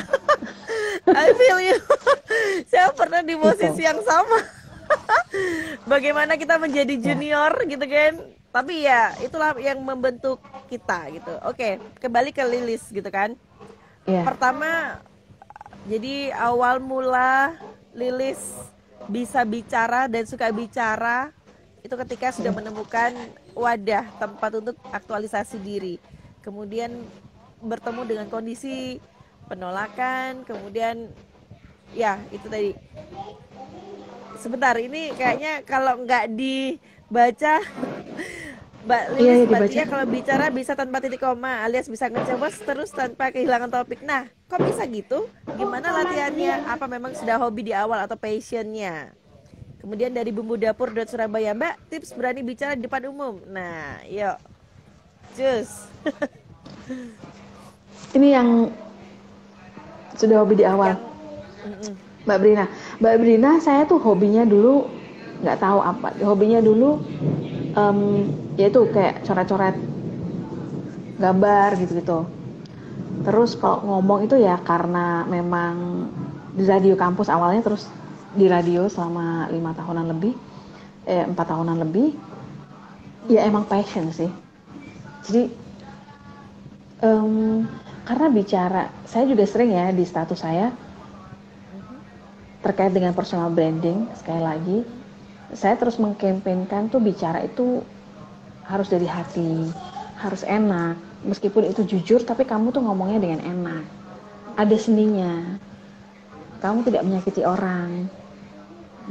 I feel you. Saya pernah di posisi yang sama. Bagaimana kita menjadi junior gitu kan. Tapi ya itulah yang membentuk kita gitu. Oke, kembali ke Lilis gitu kan. Pertama, jadi awal mula Lilis bisa bicara dan suka bicara itu ketika sudah menemukan wadah tempat untuk aktualisasi diri. Kemudian bertemu dengan kondisi penolakan, kemudian ya itu tadi. Sebentar, ini kayaknya kalau nggak dibaca Mbak Lilis, Mbak Tia kalau bicara bisa tanpa titik koma alias bisa ngecebos terus tanpa kehilangan topik. Nah, kok bisa gitu? Gimana latihannya? Apa memang sudah hobi di awal atau passionnya? Kemudian dari bumbu dapur Surabaya, Mbak, tips berani bicara di depan umum. Nah, yuk. Cus. Ini yang sudah hobi di awal. Mbak Brina, saya tuh hobinya dulu nggak tahu apa. Hobinya dulu yaitu kayak coret-coret gambar gitu-gitu. Terus kalau ngomong itu ya karena memang di radio kampus awalnya, terus di radio selama 5 tahunan lebih, 4 tahunan lebih, ya emang passion sih. Jadi karena bicara, saya juga sering ya di status saya terkait dengan personal branding, sekali lagi saya terus mengkampanyekan tuh bicara itu harus dari hati, harus enak, meskipun itu jujur tapi kamu tuh ngomongnya dengan enak, ada seninya, kamu tidak menyakiti orang,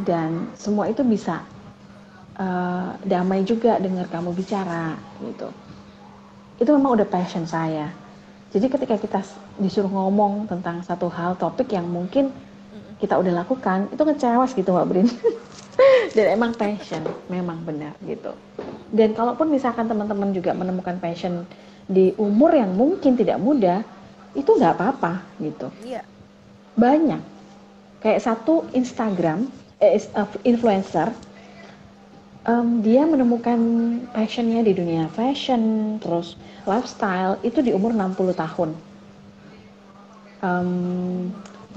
dan semua itu bisa damai juga dengar kamu bicara gitu. Itu memang udah passion saya. Jadi ketika kita disuruh ngomong tentang satu hal, topik yang mungkin kita udah lakukan, itu ngecewas gitu Mbak Brin. Dan emang passion, memang benar gitu. Dan kalaupun misalkan teman-teman juga menemukan passion di umur yang mungkin tidak muda, itu nggak apa-apa gitu. Iya. Banyak. Kayak satu Instagram, influencer, dia menemukan passionnya di dunia fashion, terus lifestyle, itu di umur 60 tahun.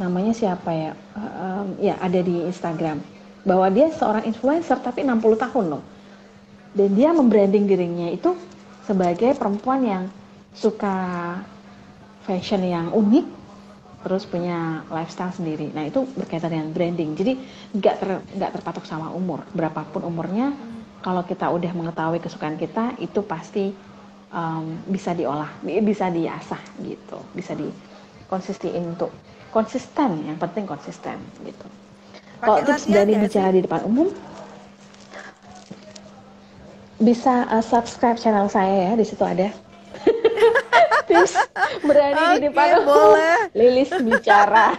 Namanya siapa ya? Ya ada di Instagram. Bahwa dia seorang influencer tapi 60 tahun loh. Dan dia membranding dirinya itu sebagai perempuan yang suka fashion yang unik, terus punya lifestyle sendiri. Nah itu berkaitan dengan branding. Jadi nggak terpatok sama umur. Berapapun umurnya, kalau kita udah mengetahui kesukaan kita, itu pasti bisa diolah, bisa diasah gitu, bisa konsisten untuk konsisten. Yang penting konsisten gitu. Kalau tips dari bicara di depan umum, bisa subscribe channel saya ya, di situ ada. Tips berani di depan umum, Lilis bicara.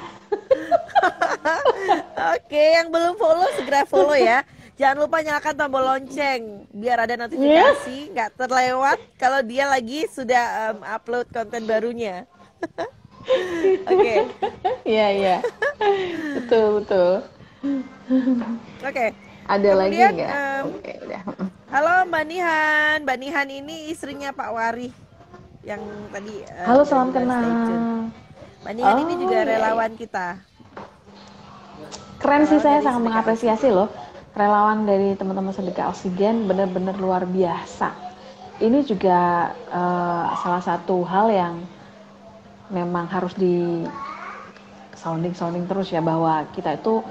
Oke, yang belum follow segera follow ya. Jangan lupa nyalakan tombol lonceng biar ada notifikasi, nggak terlewat kalau dia lagi sudah upload konten barunya. Oke. Iya. Betul. Oke. Ada lagi nggak? Oke, udah. Halo Mbak Nihan. Mbak Nihan ini istrinya Pak Wari yang tadi. Halo, salam kenal. Mbak Nihan ini juga relawan kita. Keren sih, saya sangat mengapresiasi loh. Relawan dari teman-teman Sedekah Oksigen benar-benar luar biasa. Ini juga salah satu hal yang memang harus di sounding terus ya, bahwa kita itu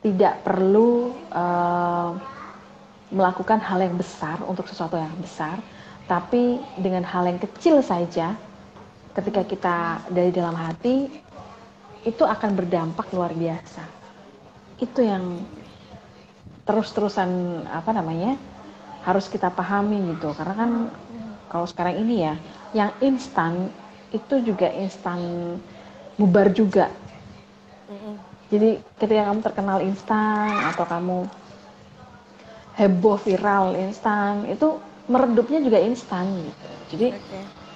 tidak perlu melakukan hal yang besar untuk sesuatu yang besar, tapi dengan hal yang kecil saja, ketika kita dari dalam hati, itu akan berdampak luar biasa. Itu yang terus-terusan harus kita pahami gitu. Karena kan kalau sekarang ini ya, yang instan itu juga instan bubar juga. Jadi ketika kamu terkenal instan atau kamu heboh viral instan, itu meredupnya juga instan gitu. Jadi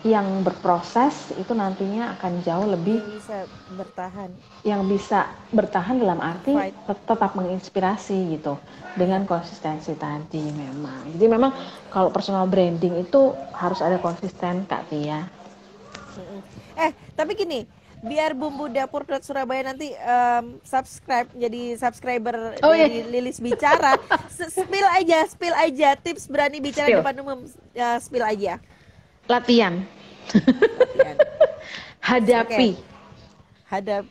yang berproses itu nantinya akan jauh lebih bisa bertahan. Yang bisa bertahan dalam arti tetap menginspirasi gitu dengan konsistensi tadi memang. Jadi memang kalau personal branding itu harus ada konsisten Kak Tia. Tapi gini, biar Bumbu Dapur Surabaya nanti subscribe jadi subscriber dari Lilis Bicara, spill aja tips berani bicara di depan umum, spill aja. Latihan. Hadapi.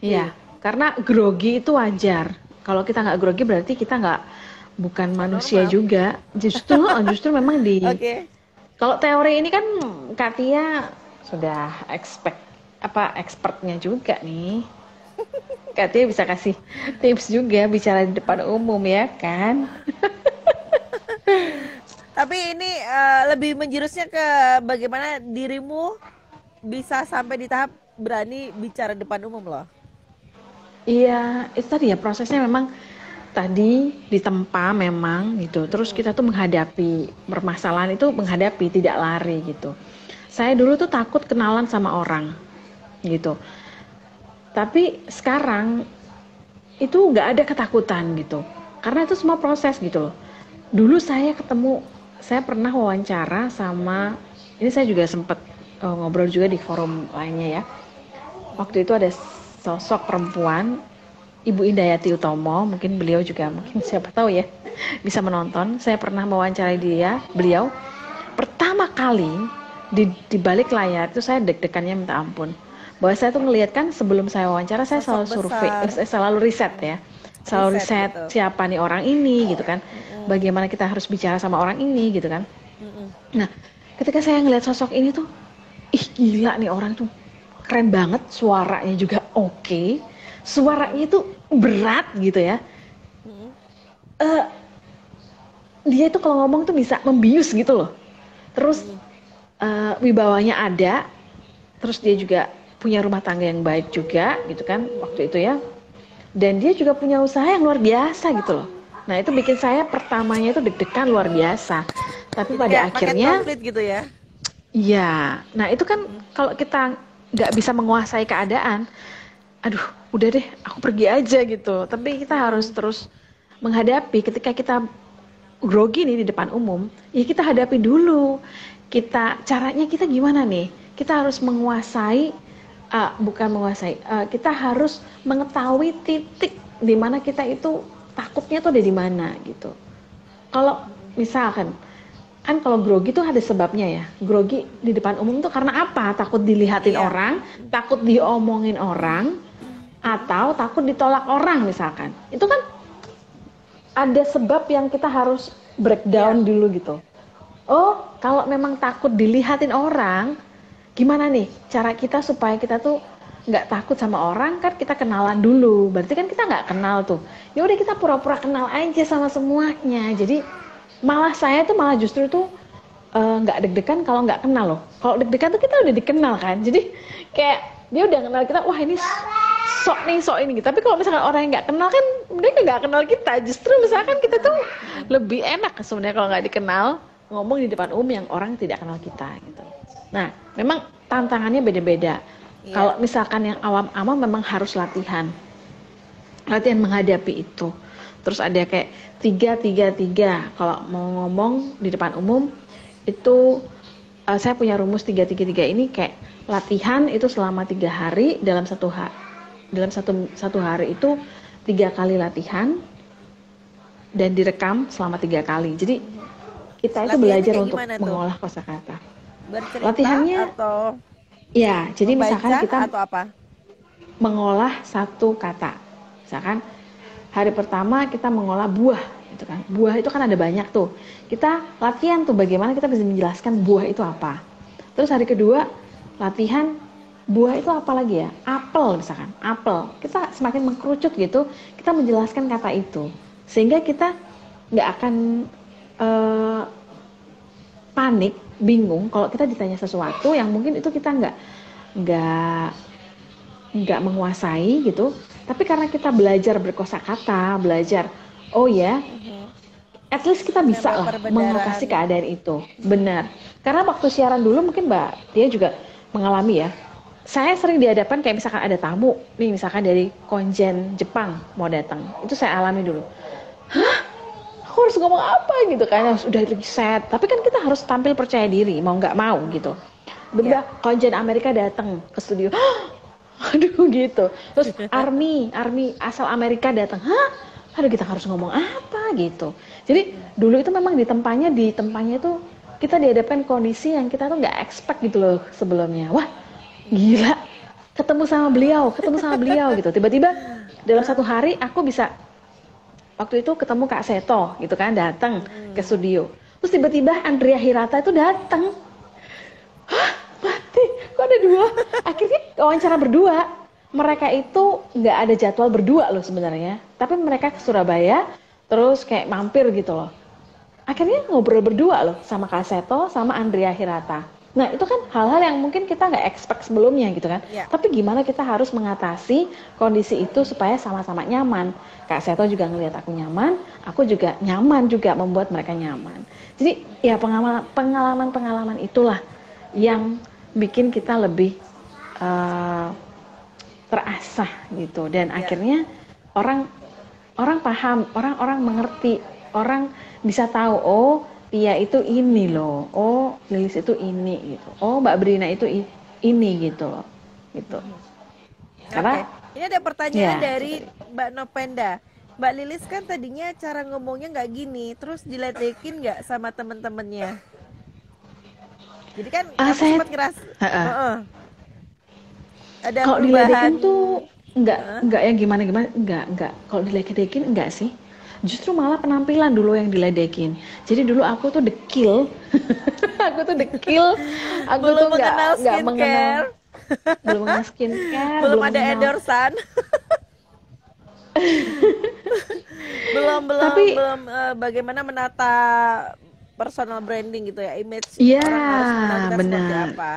Ya, karena grogi itu wajar. Kalau kita nggak grogi berarti kita bukan manusia juga. Justru memang kalau teori ini kan Kak Tia sudah expertnya juga nih. Kak Tia bisa kasih tips juga bicara di depan umum ya kan. Tapi ini lebih menjurusnya ke bagaimana dirimu bisa sampai di tahap berani bicara depan umum loh. Iya, itu tadi ya prosesnya memang tadi ditempa memang gitu. Terus kita tuh menghadapi permasalahan itu, menghadapi tidak lari gitu. Saya dulu tuh takut kenalan sama orang gitu. Tapi sekarang itu nggak ada ketakutan gitu. Karena itu semua proses gitu loh. Dulu saya pernah wawancara sama, ini saya juga sempat ngobrol juga di forum lainnya ya. Waktu itu ada sosok perempuan, Ibu Indayati Utomo, mungkin beliau juga, mungkin siapa tahu ya, bisa menonton. Saya pernah mewawancarai beliau. Pertama kali di balik layar itu saya deg-degannya minta ampun. bahwa saya tuh ngelihat kan sebelum saya wawancara saya selalu Sosok survei, besar. selalu riset ya, selalu riset Betul. siapa nih orang ini gitu kan, bagaimana kita harus bicara sama orang ini gitu kan. Nah, ketika saya ngelihat sosok ini tuh, ih gila nih orang tuh keren banget, suaranya juga oke, suaranya itu berat gitu ya. Dia itu kalau ngomong tuh bisa membius gitu loh. Terus wibawanya ada, terus dia juga punya rumah tangga yang baik juga gitu kan waktu itu ya. Dan dia juga punya usaha yang luar biasa gitu loh. Nah itu bikin saya pertamanya itu deg-degan luar biasa. Tapi Jadi pada kayak paket akhirnya, komplit gitu ya. ya, nah itu kan kalau kita nggak bisa menguasai keadaan, aduh udah deh aku pergi aja gitu. Tapi kita harus terus menghadapi ketika kita grogi nih di depan umum, ya kita hadapi dulu. Caranya kita gimana nih? Kita harus menguasai, bukan menguasai, kita harus mengetahui titik di mana kita itu takutnya tuh ada di mana gitu. Kalau misalkan, kan kalau grogi tuh ada sebabnya ya. Grogi di depan umum tuh karena apa? Takut dilihatin orang, takut diomongin orang, atau takut ditolak orang misalkan. Itu kan ada sebab yang kita harus breakdown dulu gitu. Oh, kalau memang takut dilihatin orang, gimana nih cara kita supaya kita tuh nggak takut sama orang? Kan kita kenalan dulu. Berarti kan kita nggak kenal tuh. Ya udah kita pura-pura kenal aja sama semuanya. Jadi saya tuh malah justru tuh nggak deg-degan kalau nggak kenal loh. Kalau deg-degan tuh kita udah dikenal kan. Jadi kayak dia udah kenal kita, wah ini sok ini gitu. Tapi kalau misalkan orang yang nggak kenal kan mereka nggak kenal kita, justru misalkan kita tuh lebih enak sebenarnya kalau nggak dikenal ngomong di depan umum yang orang tidak kenal kita gitu. Nah memang tantangannya beda-beda. Kalau misalkan yang awam-awam memang harus latihan menghadapi itu. Terus ada kayak 3-3-3 kalau mau ngomong di depan umum itu, saya punya rumus 3-3-3 ini kayak latihan itu selama 3 hari dalam satu hari itu 3 kali latihan dan direkam selama 3 kali. Jadi kita itu belajar untuk mengolah kosakata. Latihannya atau ya, jadi misalkan kita atau apa? Mengolah satu kata. Misalkan hari pertama kita mengolah buah, gitu kan. Buah itu kan ada banyak tuh. Kita latihan tuh bagaimana kita bisa menjelaskan buah itu apa. Terus hari kedua latihan buah itu apa lagi ya? Apel misalkan, apel. Kita semakin mengkerucut gitu, kita menjelaskan kata itu. Sehingga kita nggak akan panik, bingung kalau kita ditanya sesuatu yang mungkin itu kita nggak menguasai gitu. Tapi karena kita belajar berkosakata, belajar, oh ya, at least kita bisa lah mengatasi keadaan itu. Benar. Karena waktu siaran dulu mungkin Mbak Tia juga mengalami ya. Saya sering dihadapkan kayak misalkan ada tamu, nih misalkan dari konjen Jepang mau datang. Itu saya alami dulu. Hah? Aku harus ngomong apa gitu kan? Udah riset. Tapi kan kita harus tampil percaya diri, mau nggak mau gitu. Bener konjen Amerika datang ke studio. Aduh gitu. Terus army asal Amerika datang. Hah? Aduh kita harus ngomong apa gitu. Jadi dulu itu memang di tempatnya itu kita dihadapkan kondisi yang kita tuh nggak expect gitu loh sebelumnya. Wah gila, ketemu sama beliau gitu. Tiba-tiba dalam satu hari aku bisa, waktu itu ketemu Kak Seto gitu kan, datang ke studio. Terus tiba-tiba Andrea Hirata itu datang. Hah? Mati, kok ada 2? Akhirnya wawancara berdua. Mereka itu nggak ada jadwal berdua loh sebenarnya. Tapi mereka ke Surabaya, terus kayak mampir gitu loh. Akhirnya ngobrol berdua loh sama Kak Seto, sama Andrea Hirata. Nah itu kan hal-hal yang mungkin kita nggak expect sebelumnya gitu kan. Tapi gimana kita harus mengatasi kondisi itu supaya sama-sama nyaman. Kak Seto juga ngelihat aku nyaman, aku juga nyaman juga membuat mereka nyaman. Jadi ya pengalaman itulah yang bikin kita lebih terasah gitu. Dan akhirnya orang paham, orang mengerti, orang bisa tahu, oh Tia itu ini loh, oh Lilis itu ini gitu, oh Mbak Brina itu ini gitu loh, gitu. Karena ini ada pertanyaan dari Mbak Nopenda. Mbak Lilis kan tadinya cara ngomongnya nggak gini, terus diledekin nggak sama temen-temennya? Jadi kan aku sempat ngeras. Ada Kalau perubahan. diledekin tuh enggak yang gimana-gimana, enggak. Kalau diledekin enggak sih. Justru malah penampilan dulu yang diledekin. Jadi dulu aku tuh dekil. Aku tuh dekil. Aku Belum tuh mengenal enggak mengenal, skincare, belum mengenal skincare, belum belum ada mengenal. endorsan, belum belum Tapi belum bagaimana menata personal branding gitu ya, image iya, orang harus mengenal kita seperti benar. apa.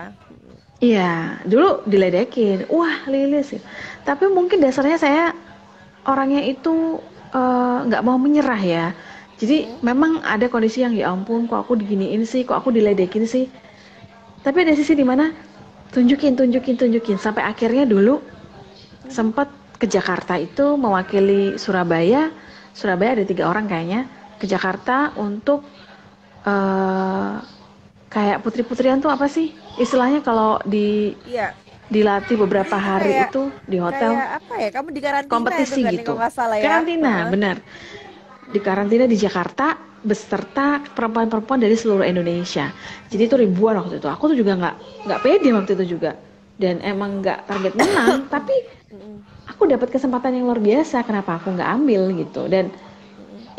Iya, dulu diledekin. Wah, Lilis ya. Tapi mungkin dasarnya saya orangnya itu nggak mau menyerah ya. Jadi memang ada kondisi yang ya ampun, kok aku diginiin sih, kok aku diledekin sih. Tapi ada sisi dimana tunjukin sampai akhirnya dulu sempat ke Jakarta itu mewakili Surabaya. Surabaya ada 3 orang kayaknya ke Jakarta untuk eh kayak putri-putrian tuh apa sih istilahnya kalau Iya. dilatih beberapa Itu hari kayak itu di hotel, kayak apa ya? Kamu di karantina itu kompetisi kan kalau gitu, nggak salah ya. karantina Heeh. benar, di karantina di Jakarta beserta perempuan-perempuan dari seluruh Indonesia. Jadi itu ribuan waktu itu. Aku tuh juga nggak pede waktu itu juga. Dan emang nggak target menang, tapi aku dapat kesempatan yang luar biasa. Kenapa aku nggak ambil gitu? Dan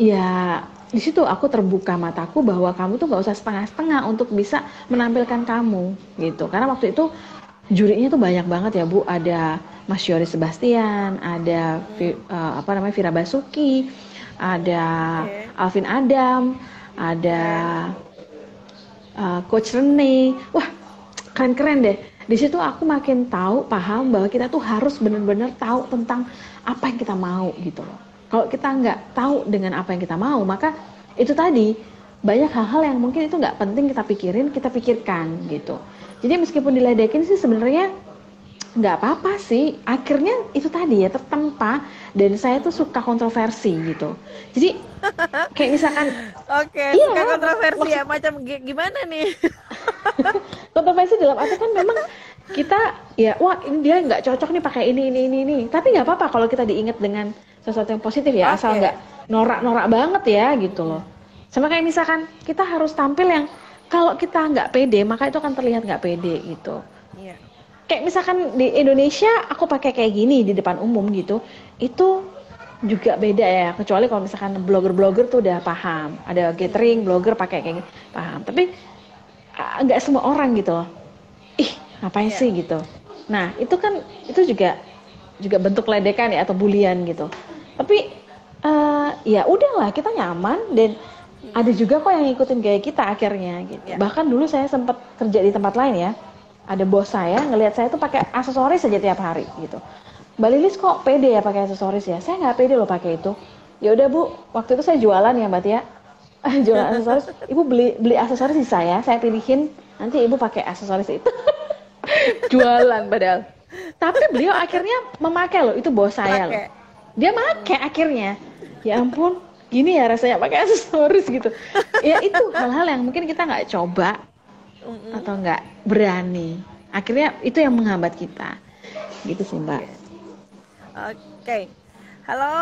ya di situ aku terbuka mataku bahwa kamu tuh nggak usah setengah-setengah untuk bisa menampilkan kamu gitu. Karena waktu itu jurinya tuh banyak banget ya Bu. Ada Mas Yori Sebastian, ada apa namanya Vira Basuki, ada Oke. Alvin Adam, ada Keren. Coach Rene. Wah, keren-keren deh. Di situ aku makin tahu, paham bahwa kita tuh harus benar-benar tahu tentang apa yang kita mau gitu loh. Kalau kita nggak tahu dengan apa yang kita mau, maka itu tadi banyak hal-hal yang mungkin itu nggak penting kita pikirin, kita pikirkan gitu. Jadi meskipun diledekin sih sebenarnya nggak apa-apa sih. Akhirnya itu tadi ya tertempa dan saya tuh suka kontroversi gitu. Jadi kayak misalkan, Oke, suka iya, kontroversi maksud ya, macam gimana nih? kontroversi dalam arti kan memang kita ya wah ini dia nggak cocok nih pakai ini tapi nggak apa-apa kalau kita diingat dengan sesuatu yang positif ya asal nggak Oke. norak-norak banget ya gitu loh. Sama kayak misalkan kita harus tampil yang kalau kita nggak pede maka itu akan terlihat nggak pede gitu. Iya. Kayak misalkan di Indonesia aku pakai kayak gini di depan umum gitu, itu juga beda ya. Kecuali kalau misalkan blogger-blogger tuh udah paham, ada gathering blogger pakai kayak gini paham. Tapi nggak semua orang gitu loh. Ih, ngapain Iya. sih gitu. Nah, itu kan itu juga bentuk ledekan ya atau bulian gitu. Tapi ya udahlah kita nyaman dan ada juga kok yang ngikutin gaya kita akhirnya gitu. Iya. Bahkan dulu saya sempat kerja di tempat lain ya. Ada bos saya ngelihat saya tuh pakai aksesoris aja tiap hari gitu. Mbak Lilis kok pede ya pakai aksesoris ya? Saya nggak pede loh pakai itu. Ya udah Bu, waktu itu saya jualan ya Mbak Tia. Jualan aksesoris. Ibu beli aksesoris di saya pilihin nanti Ibu pakai aksesoris itu. Jualan padahal. Tapi beliau akhirnya memakai loh, itu bos saya loh. Pakai. Dia pakai akhirnya. Ya ampun, gini ya rasanya pakai aksesoris gitu. Ya itu hal-hal yang mungkin kita nggak coba atau nggak berani. Akhirnya itu yang menghambat kita. Gitu sih Mbak. Oke. Halo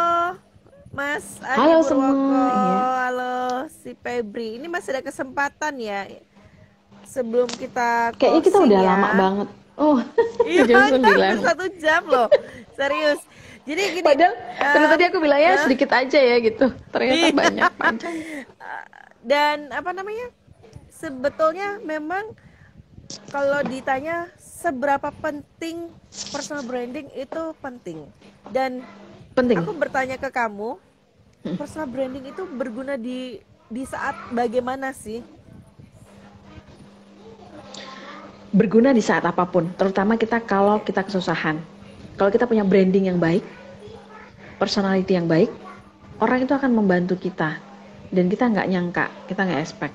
Mas Adi Halo Purwoko, semua, iya. halo si Febri. Ini masih ada kesempatan ya sebelum kita Kayaknya kita closing udah ya. lama banget. Oh, Iya, jam hampir 9. 1 jam loh. Serius. Jadi gini, Padahal tadi aku bilang ya eh, sedikit aja ya gitu. Ternyata iya. banyak panjang. Dan apa namanya? Sebetulnya memang kalau ditanya seberapa penting personal branding itu penting. Dan Penting. aku bertanya ke kamu, personal branding itu berguna di saat bagaimana sih? Berguna di saat apapun, terutama kita kalau kita kesusahan. Kalau kita punya branding yang baik, personality yang baik, orang itu akan membantu kita. Dan kita nggak nyangka, kita nggak expect.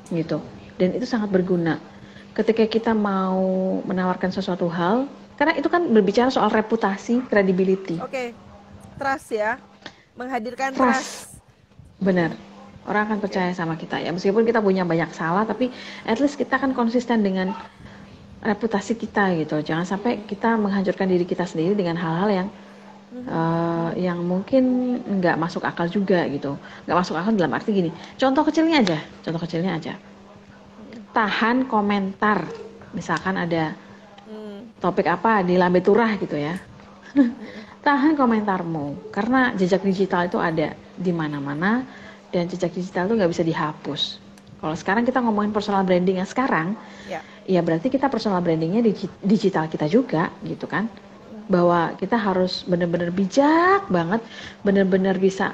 Gitu. Dan itu sangat berguna. Ketika kita mau menawarkan sesuatu hal, karena itu kan berbicara soal reputasi, credibility. Oke, trust ya, menghadirkan Trust. Benar. Orang akan percaya sama kita ya. Meskipun kita punya banyak salah, tapi at least kita kan konsisten dengan reputasi kita gitu. Jangan sampai kita menghancurkan diri kita sendiri dengan hal-hal yang mungkin nggak masuk akal juga gitu. Nggak masuk akal dalam arti gini. Contoh kecilnya aja. Tahan komentar. Misalkan ada topik apa di Lambe Turah gitu ya. Tahan komentarmu, karena jejak digital itu ada di mana-mana dan jejak digital itu nggak bisa dihapus. Kalau sekarang kita ngomongin personal branding yang sekarang, ya berarti kita personal brandingnya di digital kita juga gitu kan. Bahwa kita harus benar-benar bijak banget, benar-benar bisa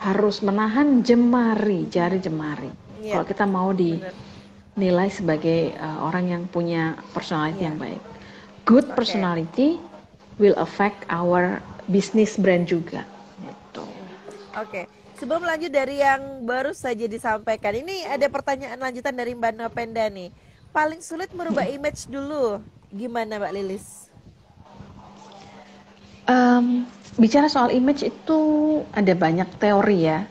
harus menahan jari jemari. Kalau kita mau dinilai sebagai orang yang punya personality yang baik. Good personality will affect our business brand juga. Gitu. Oke. Sebelum lanjut dari yang baru saja disampaikan, ini ada pertanyaan lanjutan dari Mbak Nopenda nih. Paling sulit merubah image dulu, gimana Mbak Lilis? Bicara soal image itu ada banyak teori ya.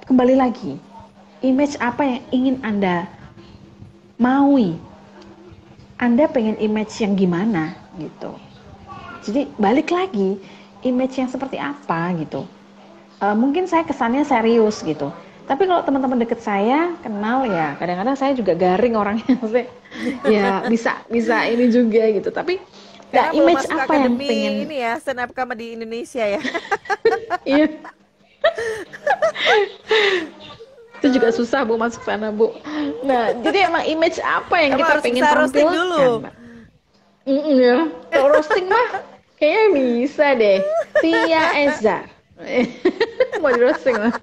Kembali lagi, image apa yang ingin Anda maui? Anda pengen image yang gimana gitu. Jadi balik lagi, image yang seperti apa gitu. Mungkin saya kesannya serius gitu. Tapi kalau teman-teman deket saya kenal ya, kadang-kadang saya juga garing orangnya, ya bisa ini juga gitu. Tapi karena image apa yang pengen ini ya, stand up comedy di Indonesia ya. Iya. Itu juga susah Bu masuk sana Bu. Nah, jadi emang image apa yang kita pengen tampilkan dulu. Ya. Kalau roasting mah kayaknya bisa deh. Tia Eza. Mau di roasting lah.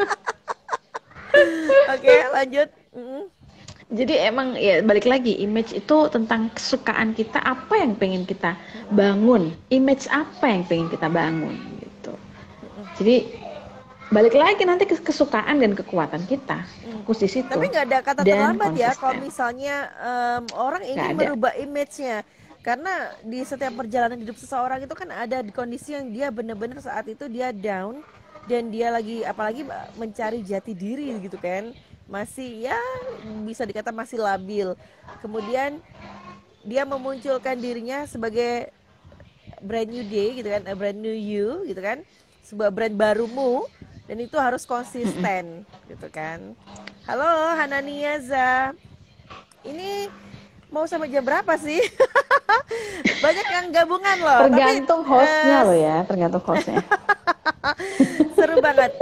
Oke, lanjut. Jadi emang ya balik lagi, image itu tentang kesukaan kita, apa yang pengen kita bangun, image apa yang pengen kita bangun gitu. Jadi balik lagi nanti ke kesukaan dan kekuatan kita, fokus di situ. Tapi nggak ada kata terlambat ya kalau misalnya orang ingin merubah image-nya. Karena di setiap perjalanan hidup seseorang itu kan ada di kondisi yang dia benar-benar saat itu dia down dan dia lagi apalagi mencari jati diri gitu kan. Masih ya bisa dikata masih labil. Kemudian dia memunculkan dirinya sebagai brand new day gitu kan, a brand new you gitu kan, sebuah brand barumu dan itu harus konsisten gitu kan. Halo Hananiaza, ini mau sampai jam berapa sih? Banyak yang gabungan loh. Tergantung hostnya loh ya, tergantung hostnya. Seru banget.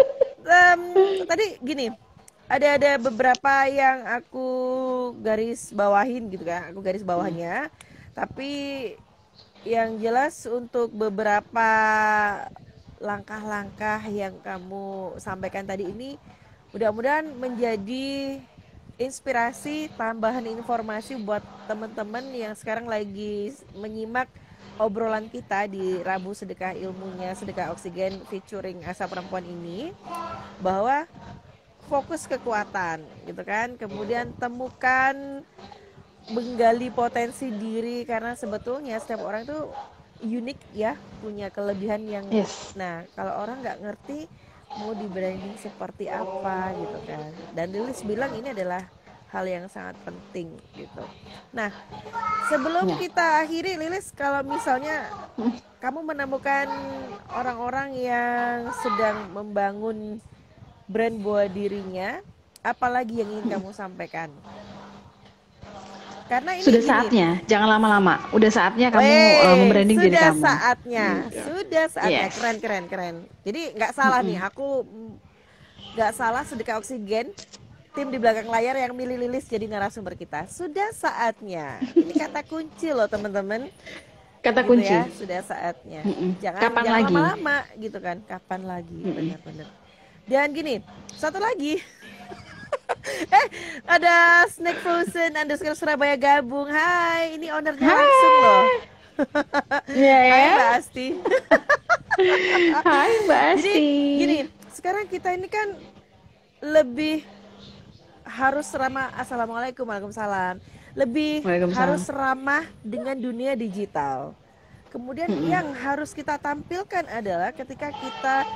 Tadi gini. Ada beberapa yang aku garis bawahin gitu kan, aku garis bawahnya. Tapi yang jelas untuk beberapa langkah-langkah yang kamu sampaikan tadi ini mudah-mudahan menjadi inspirasi, tambahan informasi buat teman-teman yang sekarang lagi menyimak obrolan kita di Rabu Sedekah Ilmunya, Sedekah Oksigen featuring Asa Perempuan ini, bahwa fokus kekuatan gitu kan, kemudian temukan menggali potensi diri karena sebetulnya setiap orang itu unik ya, punya kelebihan yang nah kalau orang nggak ngerti mau di branding seperti apa gitu kan, dan Lilis bilang ini adalah hal yang sangat penting gitu. Nah sebelum kita akhiri Lilis, kalau misalnya kamu menemukan orang-orang yang sedang membangun brand buat dirinya, apalagi yang ingin kamu sampaikan? Karena ini sudah saatnya, jangan lama-lama. Udah saatnya kamu membranding diri kamu. Sudah saatnya. Keren. Jadi nggak salah nih, aku nggak salah Sedekah Oksigen, tim di belakang layar yang milih Lilis jadi narasumber kita. Sudah saatnya. Ini kata kunci loh teman-teman. Kata gitu kunci. Ya, sudah saatnya. Jangan lama-lama gitu kan. Kapan lagi? Benar-benar. Dan gini, satu lagi. Ada Snack Frozen _ Surabaya gabung. Hai, ini ownernya langsung loh. Hai Mbak Asti. Hai Mbak Asti. Jadi gini, sekarang kita ini kan lebih harus ramah. Assalamualaikum, waalaikumsalam. Lebih harus ramah dengan dunia digital. Kemudian yang harus kita tampilkan adalah ketika kita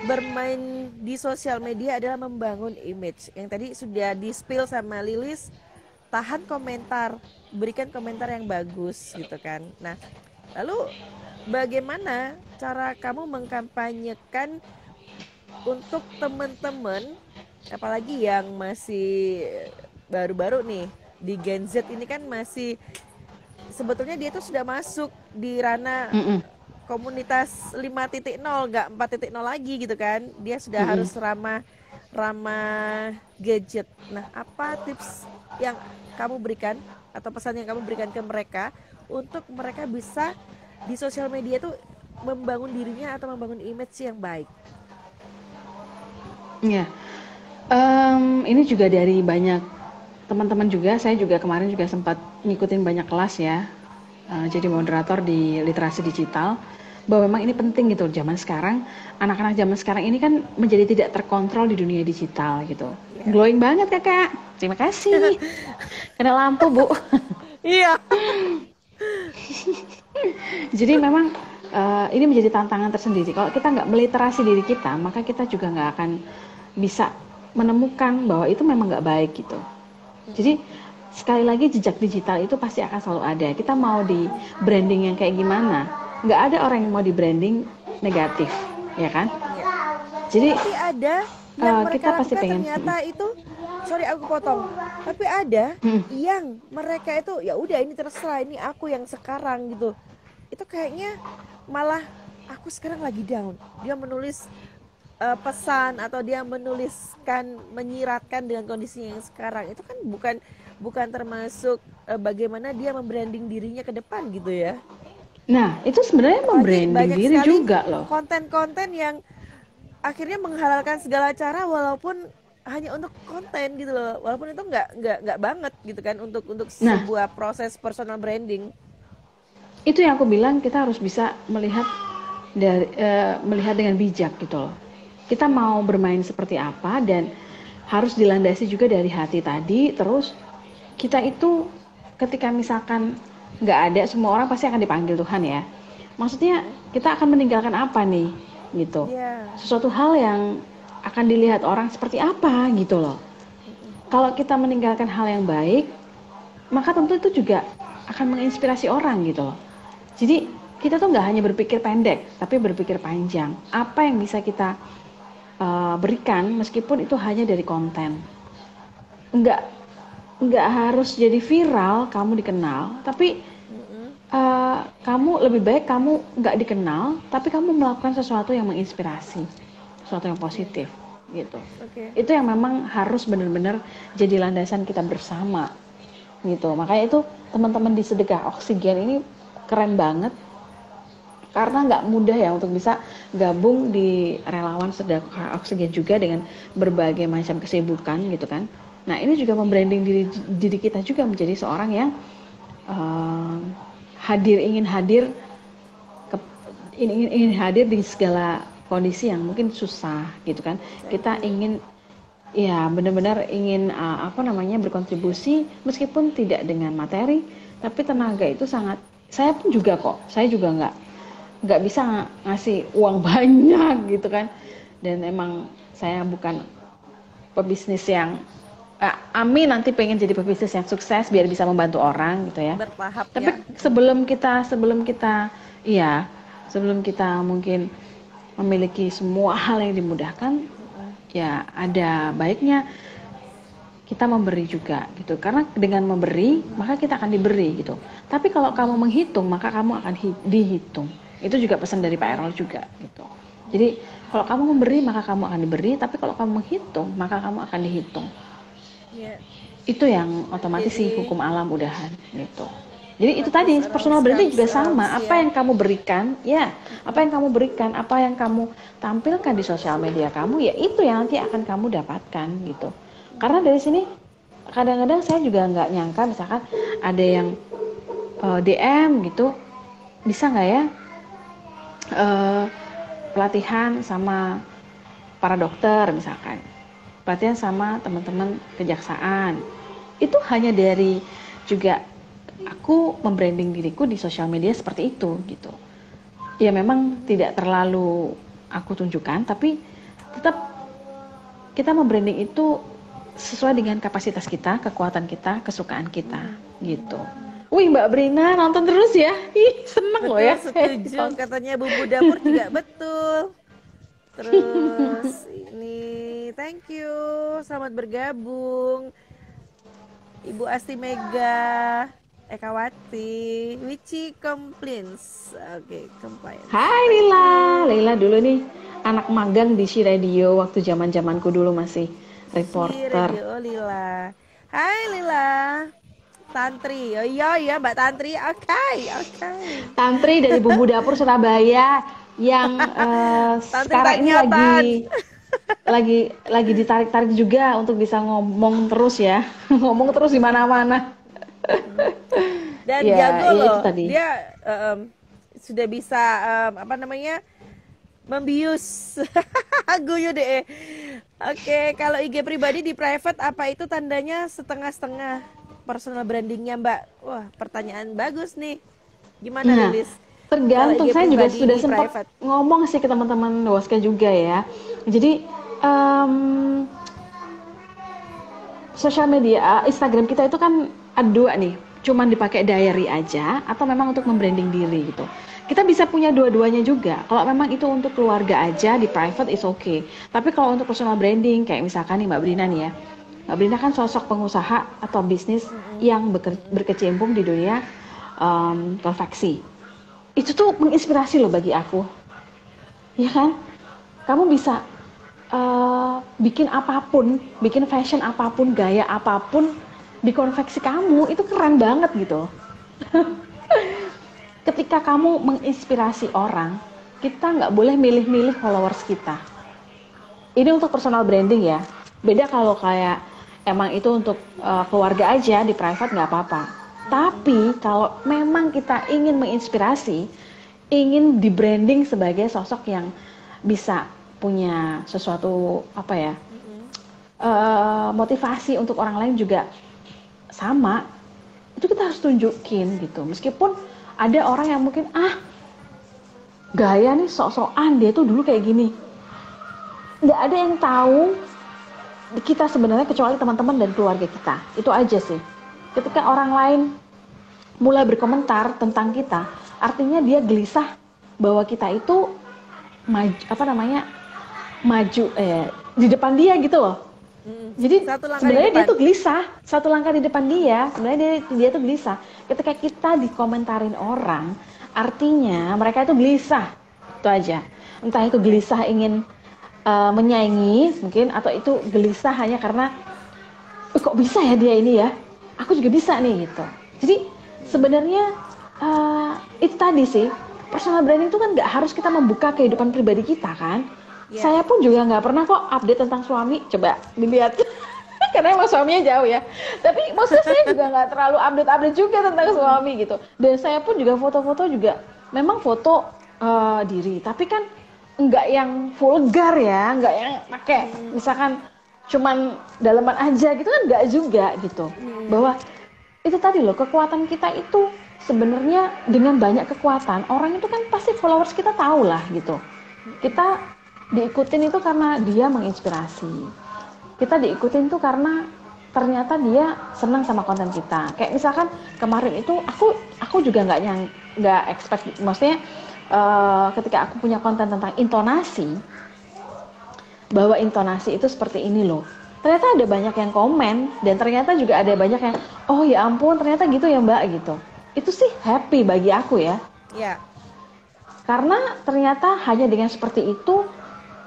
bermain di sosial media adalah membangun image. Yang tadi sudah di-spill sama Lilis, tahan komentar, berikan komentar yang bagus gitu kan. Nah, lalu bagaimana cara kamu mengkampanyekan untuk teman-teman, apalagi yang masih baru-baru nih, di Gen Z ini kan masih sebetulnya dia tuh sudah masuk di ranah komunitas 5.0, nggak 4.0 lagi gitu kan. Dia sudah harus ramah gadget. Nah, apa tips yang kamu berikan atau pesan yang kamu berikan ke mereka untuk mereka bisa di sosial media tuh membangun dirinya atau membangun image yang baik? Ya, ini juga dari banyak teman-teman juga. Saya juga kemarin juga sempat ngikutin banyak kelas ya, jadi moderator di literasi digital, bahwa memang ini penting gitu. Zaman sekarang, anak-anak zaman sekarang ini kan menjadi tidak terkontrol di dunia digital gitu. Glowing banget kakak, terima kasih. Kena lampu bu. Iya. Jadi memang ini menjadi tantangan tersendiri. Kalau kita nggak meliterasi diri kita, maka kita juga nggak akan bisa menemukan bahwa itu memang nggak baik gitu. Jadi sekali lagi jejak digital itu pasti akan selalu ada. Kita mau di branding yang kayak gimana, nggak ada orang yang mau di branding negatif, ya kan? Ya. Jadi tapi ada yang mereka kita pasti lakukan pengen ternyata itu, sorry aku potong, tapi ada yang mereka itu ya udah ini terserah, ini aku yang sekarang gitu. Itu kayaknya malah aku sekarang lagi down. Dia menulis pesan atau dia menuliskan, menyiratkan dengan kondisinya yang sekarang. Itu kan bukan termasuk bagaimana dia membranding dirinya ke depan gitu ya. Nah, itu sebenarnya membranding diri juga loh. Konten-konten yang akhirnya menghalalkan segala cara walaupun hanya untuk konten gitu loh. Walaupun itu nggak banget gitu kan untuk sebuah proses personal branding. Itu yang aku bilang, kita harus bisa melihat melihat dengan bijak gitu loh. Kita mau bermain seperti apa dan harus dilandasi juga dari hati tadi. Terus kita itu ketika misalkan nggak ada, semua orang pasti akan dipanggil Tuhan ya. Maksudnya kita akan meninggalkan apa nih gitu. Sesuatu hal yang akan dilihat orang seperti apa gitu loh. Kalau kita meninggalkan hal yang baik, maka tentu itu juga akan menginspirasi orang gitu loh. Jadi kita tuh nggak hanya berpikir pendek, tapi berpikir panjang. Apa yang bisa kita berikan meskipun itu hanya dari konten. Nggak harus jadi viral, kamu dikenal, tapi kamu lebih baik kamu nggak dikenal, tapi kamu melakukan sesuatu yang menginspirasi, sesuatu yang positif gitu. Itu yang memang harus benar-benar jadi landasan kita bersama gitu. Makanya itu teman-teman di Sedekah Oksigen ini keren banget, karena nggak mudah ya untuk bisa gabung di relawan Sedekah Oksigen juga dengan berbagai macam kesibukan gitu kan. Nah ini juga membranding diri kita juga menjadi seorang yang ingin hadir di segala kondisi yang mungkin susah gitu kan. Kita ingin ya benar-benar ingin berkontribusi meskipun tidak dengan materi, tapi tenaga itu sangat. Saya pun juga kok, saya juga nggak bisa ngasih uang banyak gitu kan, dan emang saya bukan pebisnis yang amin nanti pengen jadi pebisnis yang sukses biar bisa membantu orang gitu ya. Bertahap. Tapi ya. sebelum kita mungkin memiliki semua hal yang dimudahkan, ya ada baiknya kita memberi juga gitu. Karena dengan memberi maka kita akan diberi gitu. Tapi kalau kamu menghitung maka kamu akan dihitung. Itu juga pesan dari Pak Errol juga gitu. Jadi kalau kamu memberi maka kamu akan diberi, tapi kalau kamu menghitung maka kamu akan dihitung. Itu yang otomatis sih hukum alam udahan gitu. Jadi itu tadi personal branding juga sama. Apa yang kamu berikan, apa yang kamu berikan, apa yang kamu tampilkan di sosial media kamu, ya itu yang nanti akan kamu dapatkan gitu. Karena dari sini kadang-kadang saya juga nggak nyangka, misalkan ada yang DM gitu, bisa nggak ya pelatihan sama para dokter misalkan, pelatihan sama teman-teman kejaksaan. Itu hanya dari juga aku membranding diriku di sosial media seperti itu gitu. Ya memang tidak terlalu aku tunjukkan, tapi tetap kita membranding itu sesuai dengan kapasitas kita, kekuatan kita, kesukaan kita gitu. Wih Mbak Brina nonton terus ya, seneng loh ya. Setuju, katanya bumbu dapur juga betul. Terus ini thank you, selamat bergabung Ibu Asti Mega. Ekawati, Wici complaints. Oke, compliance. Hai Lila, Lila dulu nih anak magang di Shi Radio waktu zaman-zamanku dulu masih Si reporter. Radio Lila. Hai Lila. Tantri. Oh iya Mbak Tantri. Oke. Tantri dari Bumbu Dapur Surabaya yang Tantri sekarang ini Tangiatan. lagi ditarik-tarik juga untuk bisa ngomong terus ya. Ngomong terus di mana-mana. Dan Ya, jago itu loh. tadi. Dia sudah bisa apa namanya? Membius. Guyu deh. Oke, kalau IG pribadi di private apa itu tandanya setengah-setengah personal brandingnya Mbak? Wah, pertanyaan bagus nih. Gimana Nah, Lilis? Kalau tergantung. IG Saya juga pribadi sudah di sempat private. ngomong sih ke teman-teman Waska juga ya. Jadi sosial media Instagram kita itu kan ada dua nih, cuman dipakai diary aja atau memang untuk membranding diri gitu. Kita bisa punya dua-duanya juga. Kalau memang itu untuk keluarga aja di private is okay. Tapi kalau untuk personal branding kayak misalkan nih Mbak Brina nih ya. Mbak Brina kan sosok pengusaha atau bisnis yang berkecimpung di dunia konveksi. Itu tuh menginspirasi loh bagi aku. Ya kan? Kamu bisa bikin apapun, bikin fashion apapun, gaya apapun di konveksi kamu, itu keren banget gitu. Ketika kamu menginspirasi orang, kita nggak boleh milih-milih followers kita. Ini untuk personal branding ya. Beda kalau kayak emang itu untuk keluarga aja di private nggak apa-apa. Tapi kalau memang kita ingin menginspirasi, ingin di branding sebagai sosok yang bisa punya sesuatu apa ya, motivasi untuk orang lain juga sama, itu kita harus tunjukin gitu. Meskipun ada orang yang mungkin gaya nih sok-sokan, dia tuh dulu kayak gini, nggak ada yang tahu kita sebenarnya kecuali teman-teman dan keluarga kita. Itu aja sih. Ketika orang lain mulai berkomentar tentang kita, artinya dia gelisah bahwa kita itu maju di depan dia gitu loh. Jadi sebenarnya dia tuh gelisah, satu langkah di depan dia. Sebenarnya dia tuh gelisah. Ketika kita dikomentarin orang, artinya mereka itu gelisah. Itu aja. Entah itu gelisah ingin menyaingi mungkin, atau itu gelisah hanya karena kok bisa ya dia ini ya, aku juga bisa nih gitu. Jadi sebenarnya itu tadi sih, personal branding itu kan nggak harus kita membuka kehidupan pribadi kita kan. Saya pun juga nggak pernah kok update tentang suami, coba dilihat. Karena emang suaminya jauh ya. Tapi maksudnya saya juga nggak terlalu update juga tentang suami gitu. Dan saya pun juga foto-foto juga memang foto diri, tapi kan nggak yang vulgar ya, nggak yang pakai misalkan cuman daleman aja gitu kan, nggak juga gitu. Bahwa itu tadi loh, kekuatan kita itu sebenarnya dengan banyak kekuatan, orang itu kan pasti followers kita tahu lah gitu. Kita diikutin itu karena dia menginspirasi. Kita diikutin tuh karena ternyata dia senang sama konten kita. Kayak misalkan kemarin itu aku juga nggak expect, maksudnya ketika aku punya konten tentang intonasi, bahwa intonasi itu seperti ini loh. Ternyata ada banyak yang komen, dan ternyata juga ada banyak yang, oh ya ampun ternyata gitu ya Mbak gitu. Itu sih happy bagi aku ya. Iya. Karena ternyata hanya dengan seperti itu,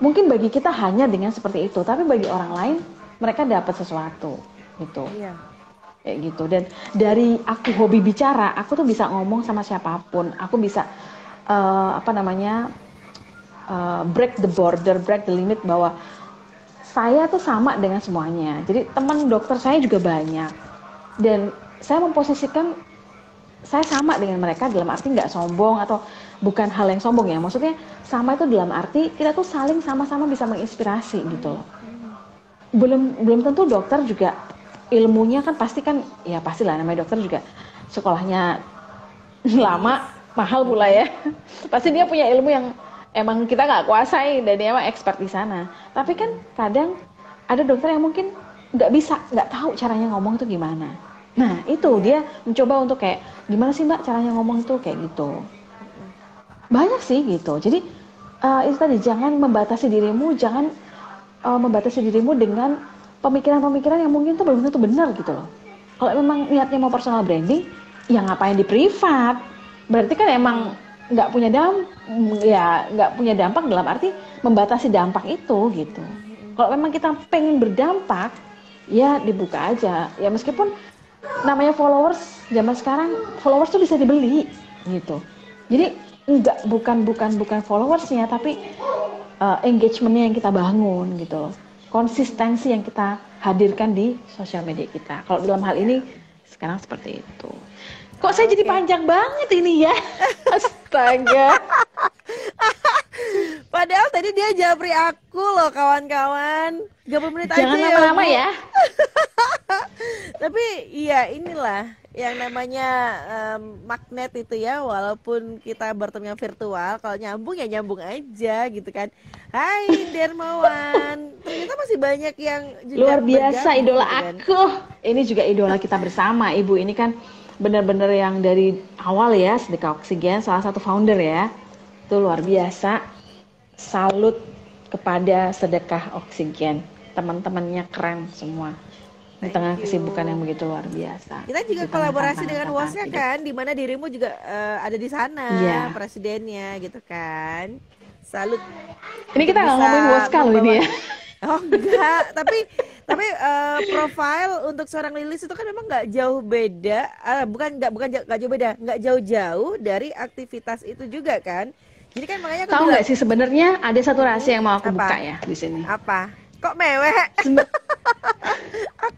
mungkin bagi kita hanya dengan seperti itu, tapi bagi orang lain mereka dapat sesuatu gitu. Iya. Kayak gitu. Dan dari aku hobi bicara, aku tuh bisa ngomong sama siapapun. Aku bisa break the border, break the limit, bahwa saya tuh sama dengan semuanya. Jadi teman dokter saya juga banyak, dan saya memposisikan saya sama dengan mereka dalam arti nggak sombong, atau bukan hal yang sombong ya. Maksudnya sama itu dalam arti kita tuh saling sama-sama bisa menginspirasi gitu loh. Belum tentu dokter juga ilmunya kan pasti kan, ya pastilah namanya dokter juga sekolahnya lama, mahal pula ya. Pasti dia punya ilmu yang emang kita nggak kuasai, dan dia emang expert di sana. Tapi kan kadang ada dokter yang mungkin nggak tahu caranya ngomong tuh gimana. Nah itu dia mencoba untuk kayak, gimana sih Mbak caranya ngomong tuh kayak gitu. Banyak sih gitu. Jadi itu tadi, jangan membatasi dirimu, jangan membatasi dirimu dengan pemikiran-pemikiran yang mungkin tuh belum tentu benar gitu loh. Kalau memang niatnya mau personal branding, ya ngapain di privat? Berarti kan emang nggak punya nggak punya dampak dalam arti membatasi dampak itu gitu. Kalau memang kita pengen berdampak, ya dibuka aja. Ya meskipun namanya followers zaman sekarang, followers tuh bisa dibeli gitu. Jadi bukan followersnya, tapi engagementnya yang kita bangun gitu loh. Konsistensi yang kita hadirkan di sosial media kita. Kalau dalam hal ini sekarang seperti itu. Kok saya jadi panjang banget ini ya? Astaga. Padahal tadi dia japri aku loh kawan-kawan. 30 menit aja. Jangan lama-lama ya. Tapi iya inilah yang namanya magnet itu ya. Walaupun kita bertemu virtual, kalau nyambung ya nyambung aja gitu kan. Hai Dermawan. Ternyata masih banyak yang juga luar biasa idola gitu kan. aku. Ini juga idola kita bersama, Ibu. Ini kan benar-benar yang dari awal ya, Sedekah Oksigen, salah satu founder ya. Itu luar biasa. Salut kepada Sedekah Oksigen. Teman-temannya keren semua. Di tengah kesibukan yang begitu luar biasa. Kita juga kolaborasi dengan WOS-nya kan, di mana dirimu juga ada di sana, presidennya gitu kan. Salut. Ini kita nggak ngomongin WOS kalau ini ya. Oh enggak, tapi profil untuk seorang Lilis itu kan memang nggak jauh beda, nggak jauh beda, nggak jauh-jauh dari aktivitas itu juga kan. Jadi kan makanya aku tahu nggak sih sebenarnya ada satu rahasia yang mau aku buka ya di sini. Apa? Kok mewek?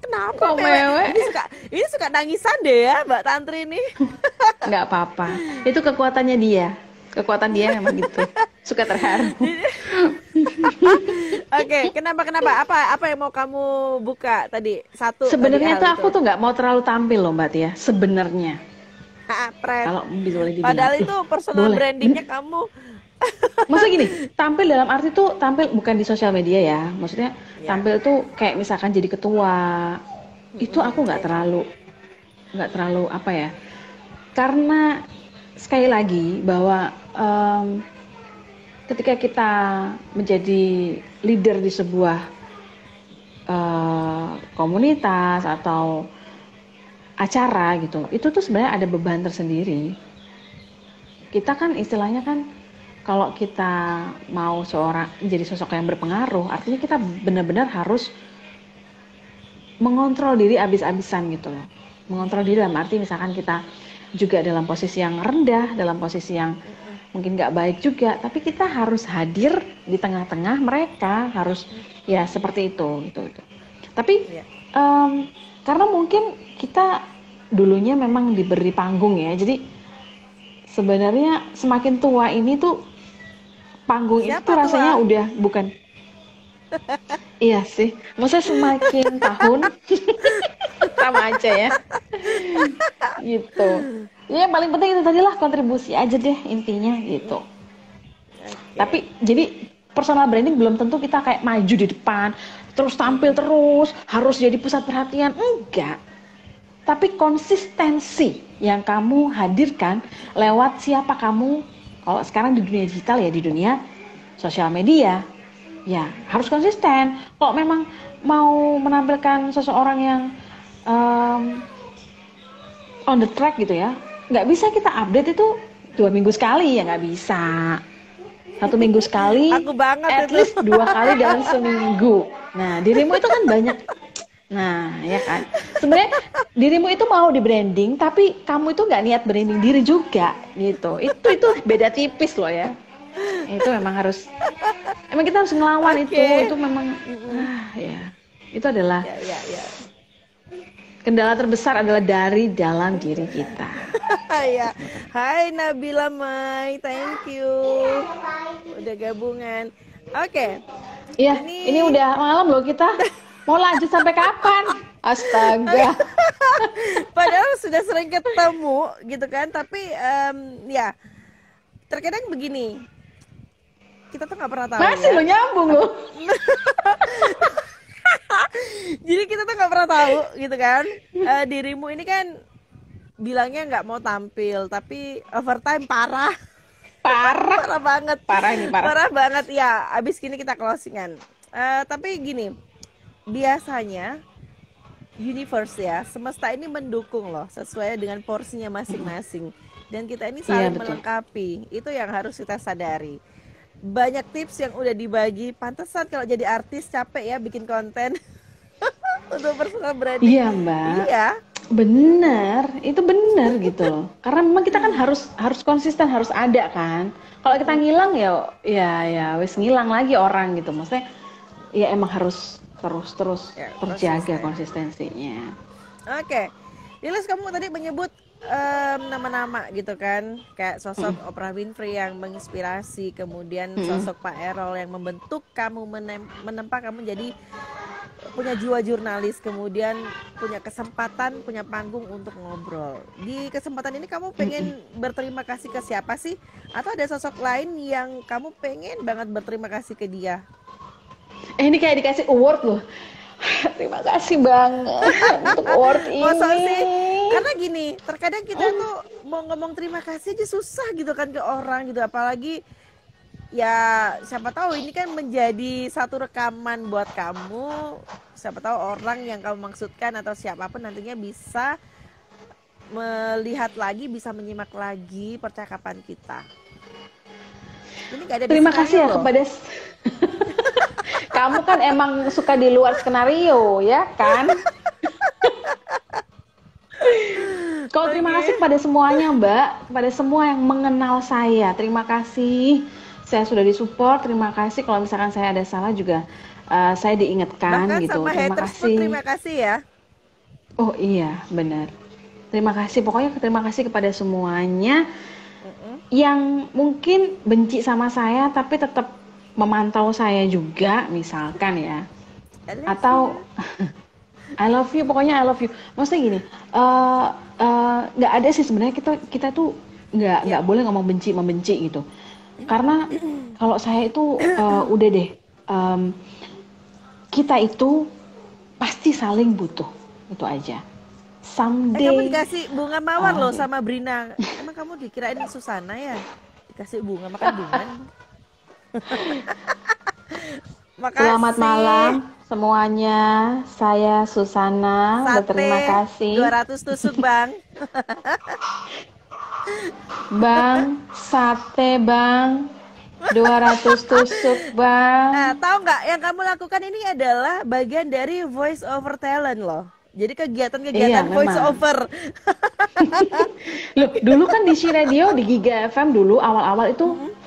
Kenapa kok mewek? Ini suka nangisan deh ya Mbak Tantri ini. Nggak apa-apa, itu kekuatannya dia. Kekuatan dia memang gitu, suka terharu. Oke, kenapa? Apa yang mau kamu buka tadi? Satu. Sebenarnya tuh aku tuh nggak mau terlalu tampil loh Mbak Tia. Sebenarnya. Kalau boleh dibilang. Padahal itu personal brandingnya kamu. Maksudnya gini, tampil dalam arti tuh tampil bukan di sosial media ya. Maksudnya tampil tuh kayak misalkan jadi ketua. Itu aku nggak terlalu apa ya? Karena sekali lagi bahwa ketika kita menjadi leader di sebuah komunitas atau acara gitu, itu tuh sebenarnya ada beban tersendiri. Kita kan istilahnya kan kalau kita mau menjadi sosok yang berpengaruh, artinya kita benar-benar harus mengontrol diri abis-abisan gitu loh. Mengontrol diri dalam arti misalkan kita juga dalam posisi yang rendah, dalam posisi yang mungkin nggak baik juga, tapi kita harus hadir di tengah-tengah mereka, harus ya seperti itu gitu. Tapi karena mungkin kita dulunya memang diberi panggung ya, jadi sebenarnya semakin tua ini tuh panggung itu rasanya udah bukan. Iya sih, maksudnya semakin tahun sama aja ya gitu. Ya yang paling penting itu tadi lah, kontribusi aja deh intinya gitu. Tapi jadi personal branding belum tentu kita kayak maju di depan terus tampil terus harus jadi pusat perhatian, enggak. Tapi konsistensi yang kamu hadirkan lewat siapa kamu. Kalau sekarang di dunia digital ya, di dunia sosial media ya harus konsisten. Kalau memang mau menampilkan seseorang yang on the track gitu ya, nggak bisa kita update itu 2 minggu sekali ya, nggak bisa. 1 minggu sekali, aku banget at least 2 kali dalam seminggu. Nah dirimu itu kan banyak. Nah ya kan, sebenarnya dirimu itu mau di branding, tapi kamu itu nggak niat branding diri juga gitu. Itu beda tipis loh ya. Itu memang kita harus ngelawan itu memang ya itu adalah kendala terbesar adalah dari dalam diri kita. Ya, hai Nabila Mai, thank you udah gabungan. Oke. Iya, ini udah malam loh kita. Mau lanjut sampai kapan? Astaga. Padahal sudah sering ketemu gitu kan, tapi ya terkadang begini. Kita tuh nggak pernah tahu. Masih lo nyambung lo. Jadi kita tuh nggak pernah tahu gitu kan. Dirimu ini kan bilangnya nggak mau tampil, tapi overtime parah banget. Parah banget ya. Abis gini kita closingan. Tapi gini, biasanya universe ya, semesta ini mendukung loh sesuai dengan porsinya masing-masing. Dan kita ini saling melengkapi. Itu yang harus kita sadari. Banyak tips yang udah dibagi. Pantesan kalau jadi artis capek ya bikin konten untuk personal branding. Iya Mbak. Iya. Bener, itu bener gitu loh. Karena memang kita kan harus konsisten, harus ada kan. Kalau kita ngilang ya wis ngilang lagi orang gitu. Maksudnya ya emang harus terus Ya, terjaga konsistensinya. Oke. Lilis, kamu tadi menyebut nama-nama gitu kan, kayak sosok Oprah Winfrey yang menginspirasi, kemudian sosok Pak Errol yang membentuk kamu, menempa kamu jadi punya jiwa jurnalis, kemudian punya kesempatan, punya panggung untuk ngobrol. Di kesempatan ini kamu pengen berterima kasih ke siapa sih? Atau ada sosok lain yang kamu pengen banget berterima kasih ke dia? Ini kayak dikasih award loh. Terima kasih banget untuk award ini. Masa sih? Karena gini, terkadang kita tuh mau ngomong terima kasih aja susah gitu kan ke orang gitu, apalagi ya siapa tahu ini kan menjadi satu rekaman buat kamu, siapa tahu orang yang kamu maksudkan atau siapapun nantinya bisa melihat lagi, bisa menyimak lagi percakapan kita. Ini gak ada terima kasih ya kepada kamu kan emang suka di luar skenario ya kan. Kalau terima kasih kepada semuanya Mbak, kepada semua yang mengenal saya, terima kasih. Saya sudah disupport, terima kasih. Kalau misalkan saya ada salah juga saya diingatkan. Bahkan gitu. Sama terima kasih. Terima kasih ya. Oh iya, benar. Terima kasih. Pokoknya terima kasih kepada semuanya yang mungkin benci sama saya tapi tetap memantau saya juga, misalkan ya. Atau I love you, pokoknya I love you. Maksudnya gini, nggak ada sih sebenarnya kita tuh nggak boleh ngomong membenci gitu. Karena kalau saya itu udah deh, kita itu pasti saling butuh, itu aja. Someday. Kamu dikasih bunga mawar loh sama Brina. Emang kamu dikirain Susana ya? Dikasih bunga, makan bunga. Selamat malam semuanya. Saya Susana. Berterima kasih. 200 tusuk bang. Bang, sate bang. 200 tusuk bang. Nah, tahu nggak yang kamu lakukan ini adalah bagian dari voice over talent loh. Jadi kegiatan voice over. Loh, dulu kan di She Radio, di Giga FM dulu awal-awal itu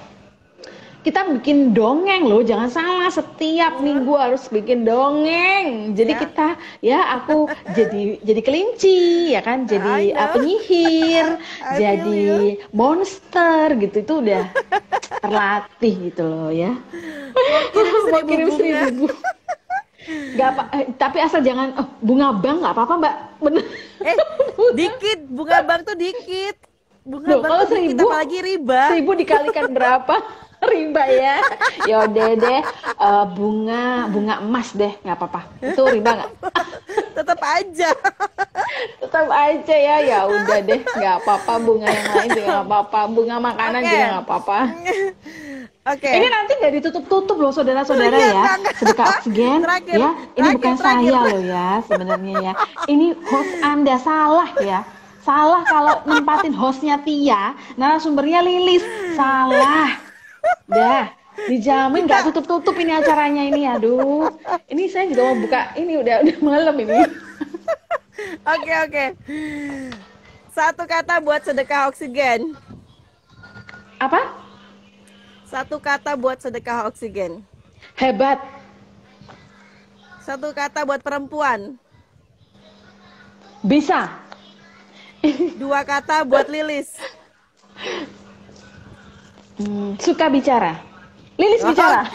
kita bikin dongeng loh, jangan salah, setiap minggu harus bikin dongeng. Jadi aku jadi kelinci ya kan, jadi penyihir, jadi monster gitu, itu udah terlatih gitu loh ya. Mau kirim 1000 Gak apa, tapi asal jangan bunga bank nggak apa-apa Mbak, bener. Dikit, bunga bank tuh dikit. Bunga bank kalau 1000, apalagi riba. 1000 dikalikan berapa? Riba ya. Yaudah deh, bunga emas deh, nggak apa-apa. Itu riba nggak? Tetap aja. Tetap aja ya udah deh, nggak apa-apa, bunga yang lain juga nggak apa-apa, bunga makanan juga nggak apa-apa. Ini nanti nggak ditutup-tutup loh saudara-saudara ya. Sedekah oksigen ya. Ini bukan saya loh ya sebenarnya ya. Ini host Anda salah ya. Salah kalau nempatin hostnya Tia, narasumbernya Lilis. Salah. Dah, dijamin nggak tutup-tutup ini acaranya ini. Aduh, ini saya juga mau buka. Ini udah malam ini. Oke. Satu kata buat sedekah oksigen. Apa? Satu kata buat sedekah oksigen. Hebat. Satu kata buat perempuan. Bisa. 2 kata buat Lilis. Suka bicara. Lilis bicara.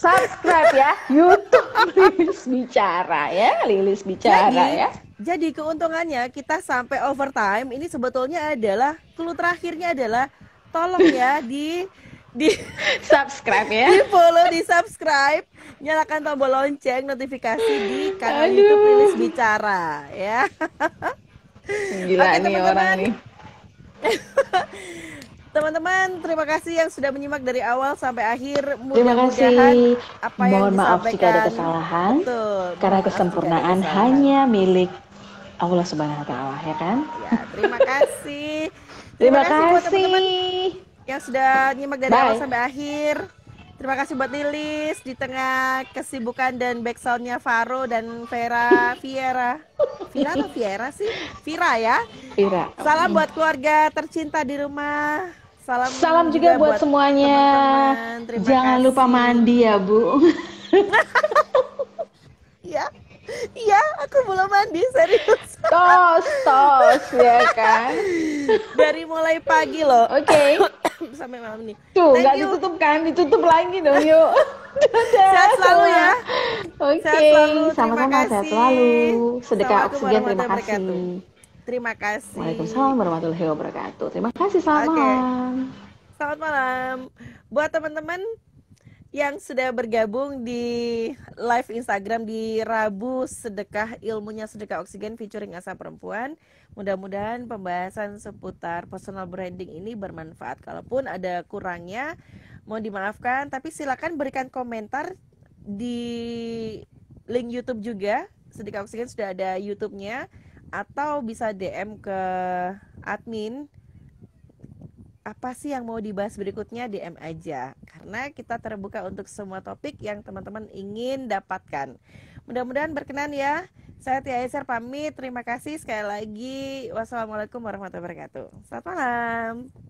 Subscribe ya YouTube Lilis bicara ya. Lilis bicara ya. Jadi keuntungannya kita sampai overtime ini sebetulnya adalah clue terakhirnya adalah tolong ya di subscribe ya. Di follow, di subscribe, nyalakan tombol lonceng notifikasi di kanal YouTube Lilis Bicara ya. Gila nih orang nih. Teman-teman, terima kasih yang sudah menyimak dari awal sampai akhir. Terima kasih. Apa yang Mohon maaf jika ada disampaikan, kesalahan. betul, Karena maaf jika ada kesempurnaan kesalahan. hanya milik Allah Subhanahu wa taala, ya kan? Ya, terima kasih. Terima kasih buat kasih. teman-teman yang sudah nyimak dari Bye. awal sampai akhir. Terima kasih buat Lilis di tengah kesibukan dan backsoundnya Faro dan Vera. Vira atau Viera sih? Vira ya. Vira. Salam buat keluarga tercinta di rumah. Salam juga buat semuanya. Jangan lupa mandi ya, Bu. Iya, aku belum mandi, serius. Tos ya kan. Dari mulai pagi loh. Oke. Sampai malam ini. Tuh, nggak ditutup kan? Ditutup lagi dong, yuk. Sehat selalu ya. Oke, sama-sama sehat selalu. Sedekah oksigen, terima kasih. Terima kasih. Waalaikumsalam warahmatullahi wabarakatuh. Terima kasih, selamat malam. Selamat malam. Buat teman-teman yang sudah bergabung di live Instagram di Rabu Sedekah, ilmunya sedekah oksigen featuring Asa Perempuan. Mudah-mudahan pembahasan seputar personal branding ini bermanfaat. Kalaupun ada kurangnya, mohon dimaafkan. Tapi silakan berikan komentar di link YouTube juga. Sedekah oksigen sudah ada YouTube-nya. Atau bisa DM ke admin. Apa sih yang mau dibahas berikutnya, DM aja. Karena kita terbuka untuk semua topik yang teman-teman ingin dapatkan. Mudah-mudahan berkenan ya. Saya Tia Aisyah pamit. Terima kasih sekali lagi. Wassalamualaikum warahmatullahi wabarakatuh. Selamat malam.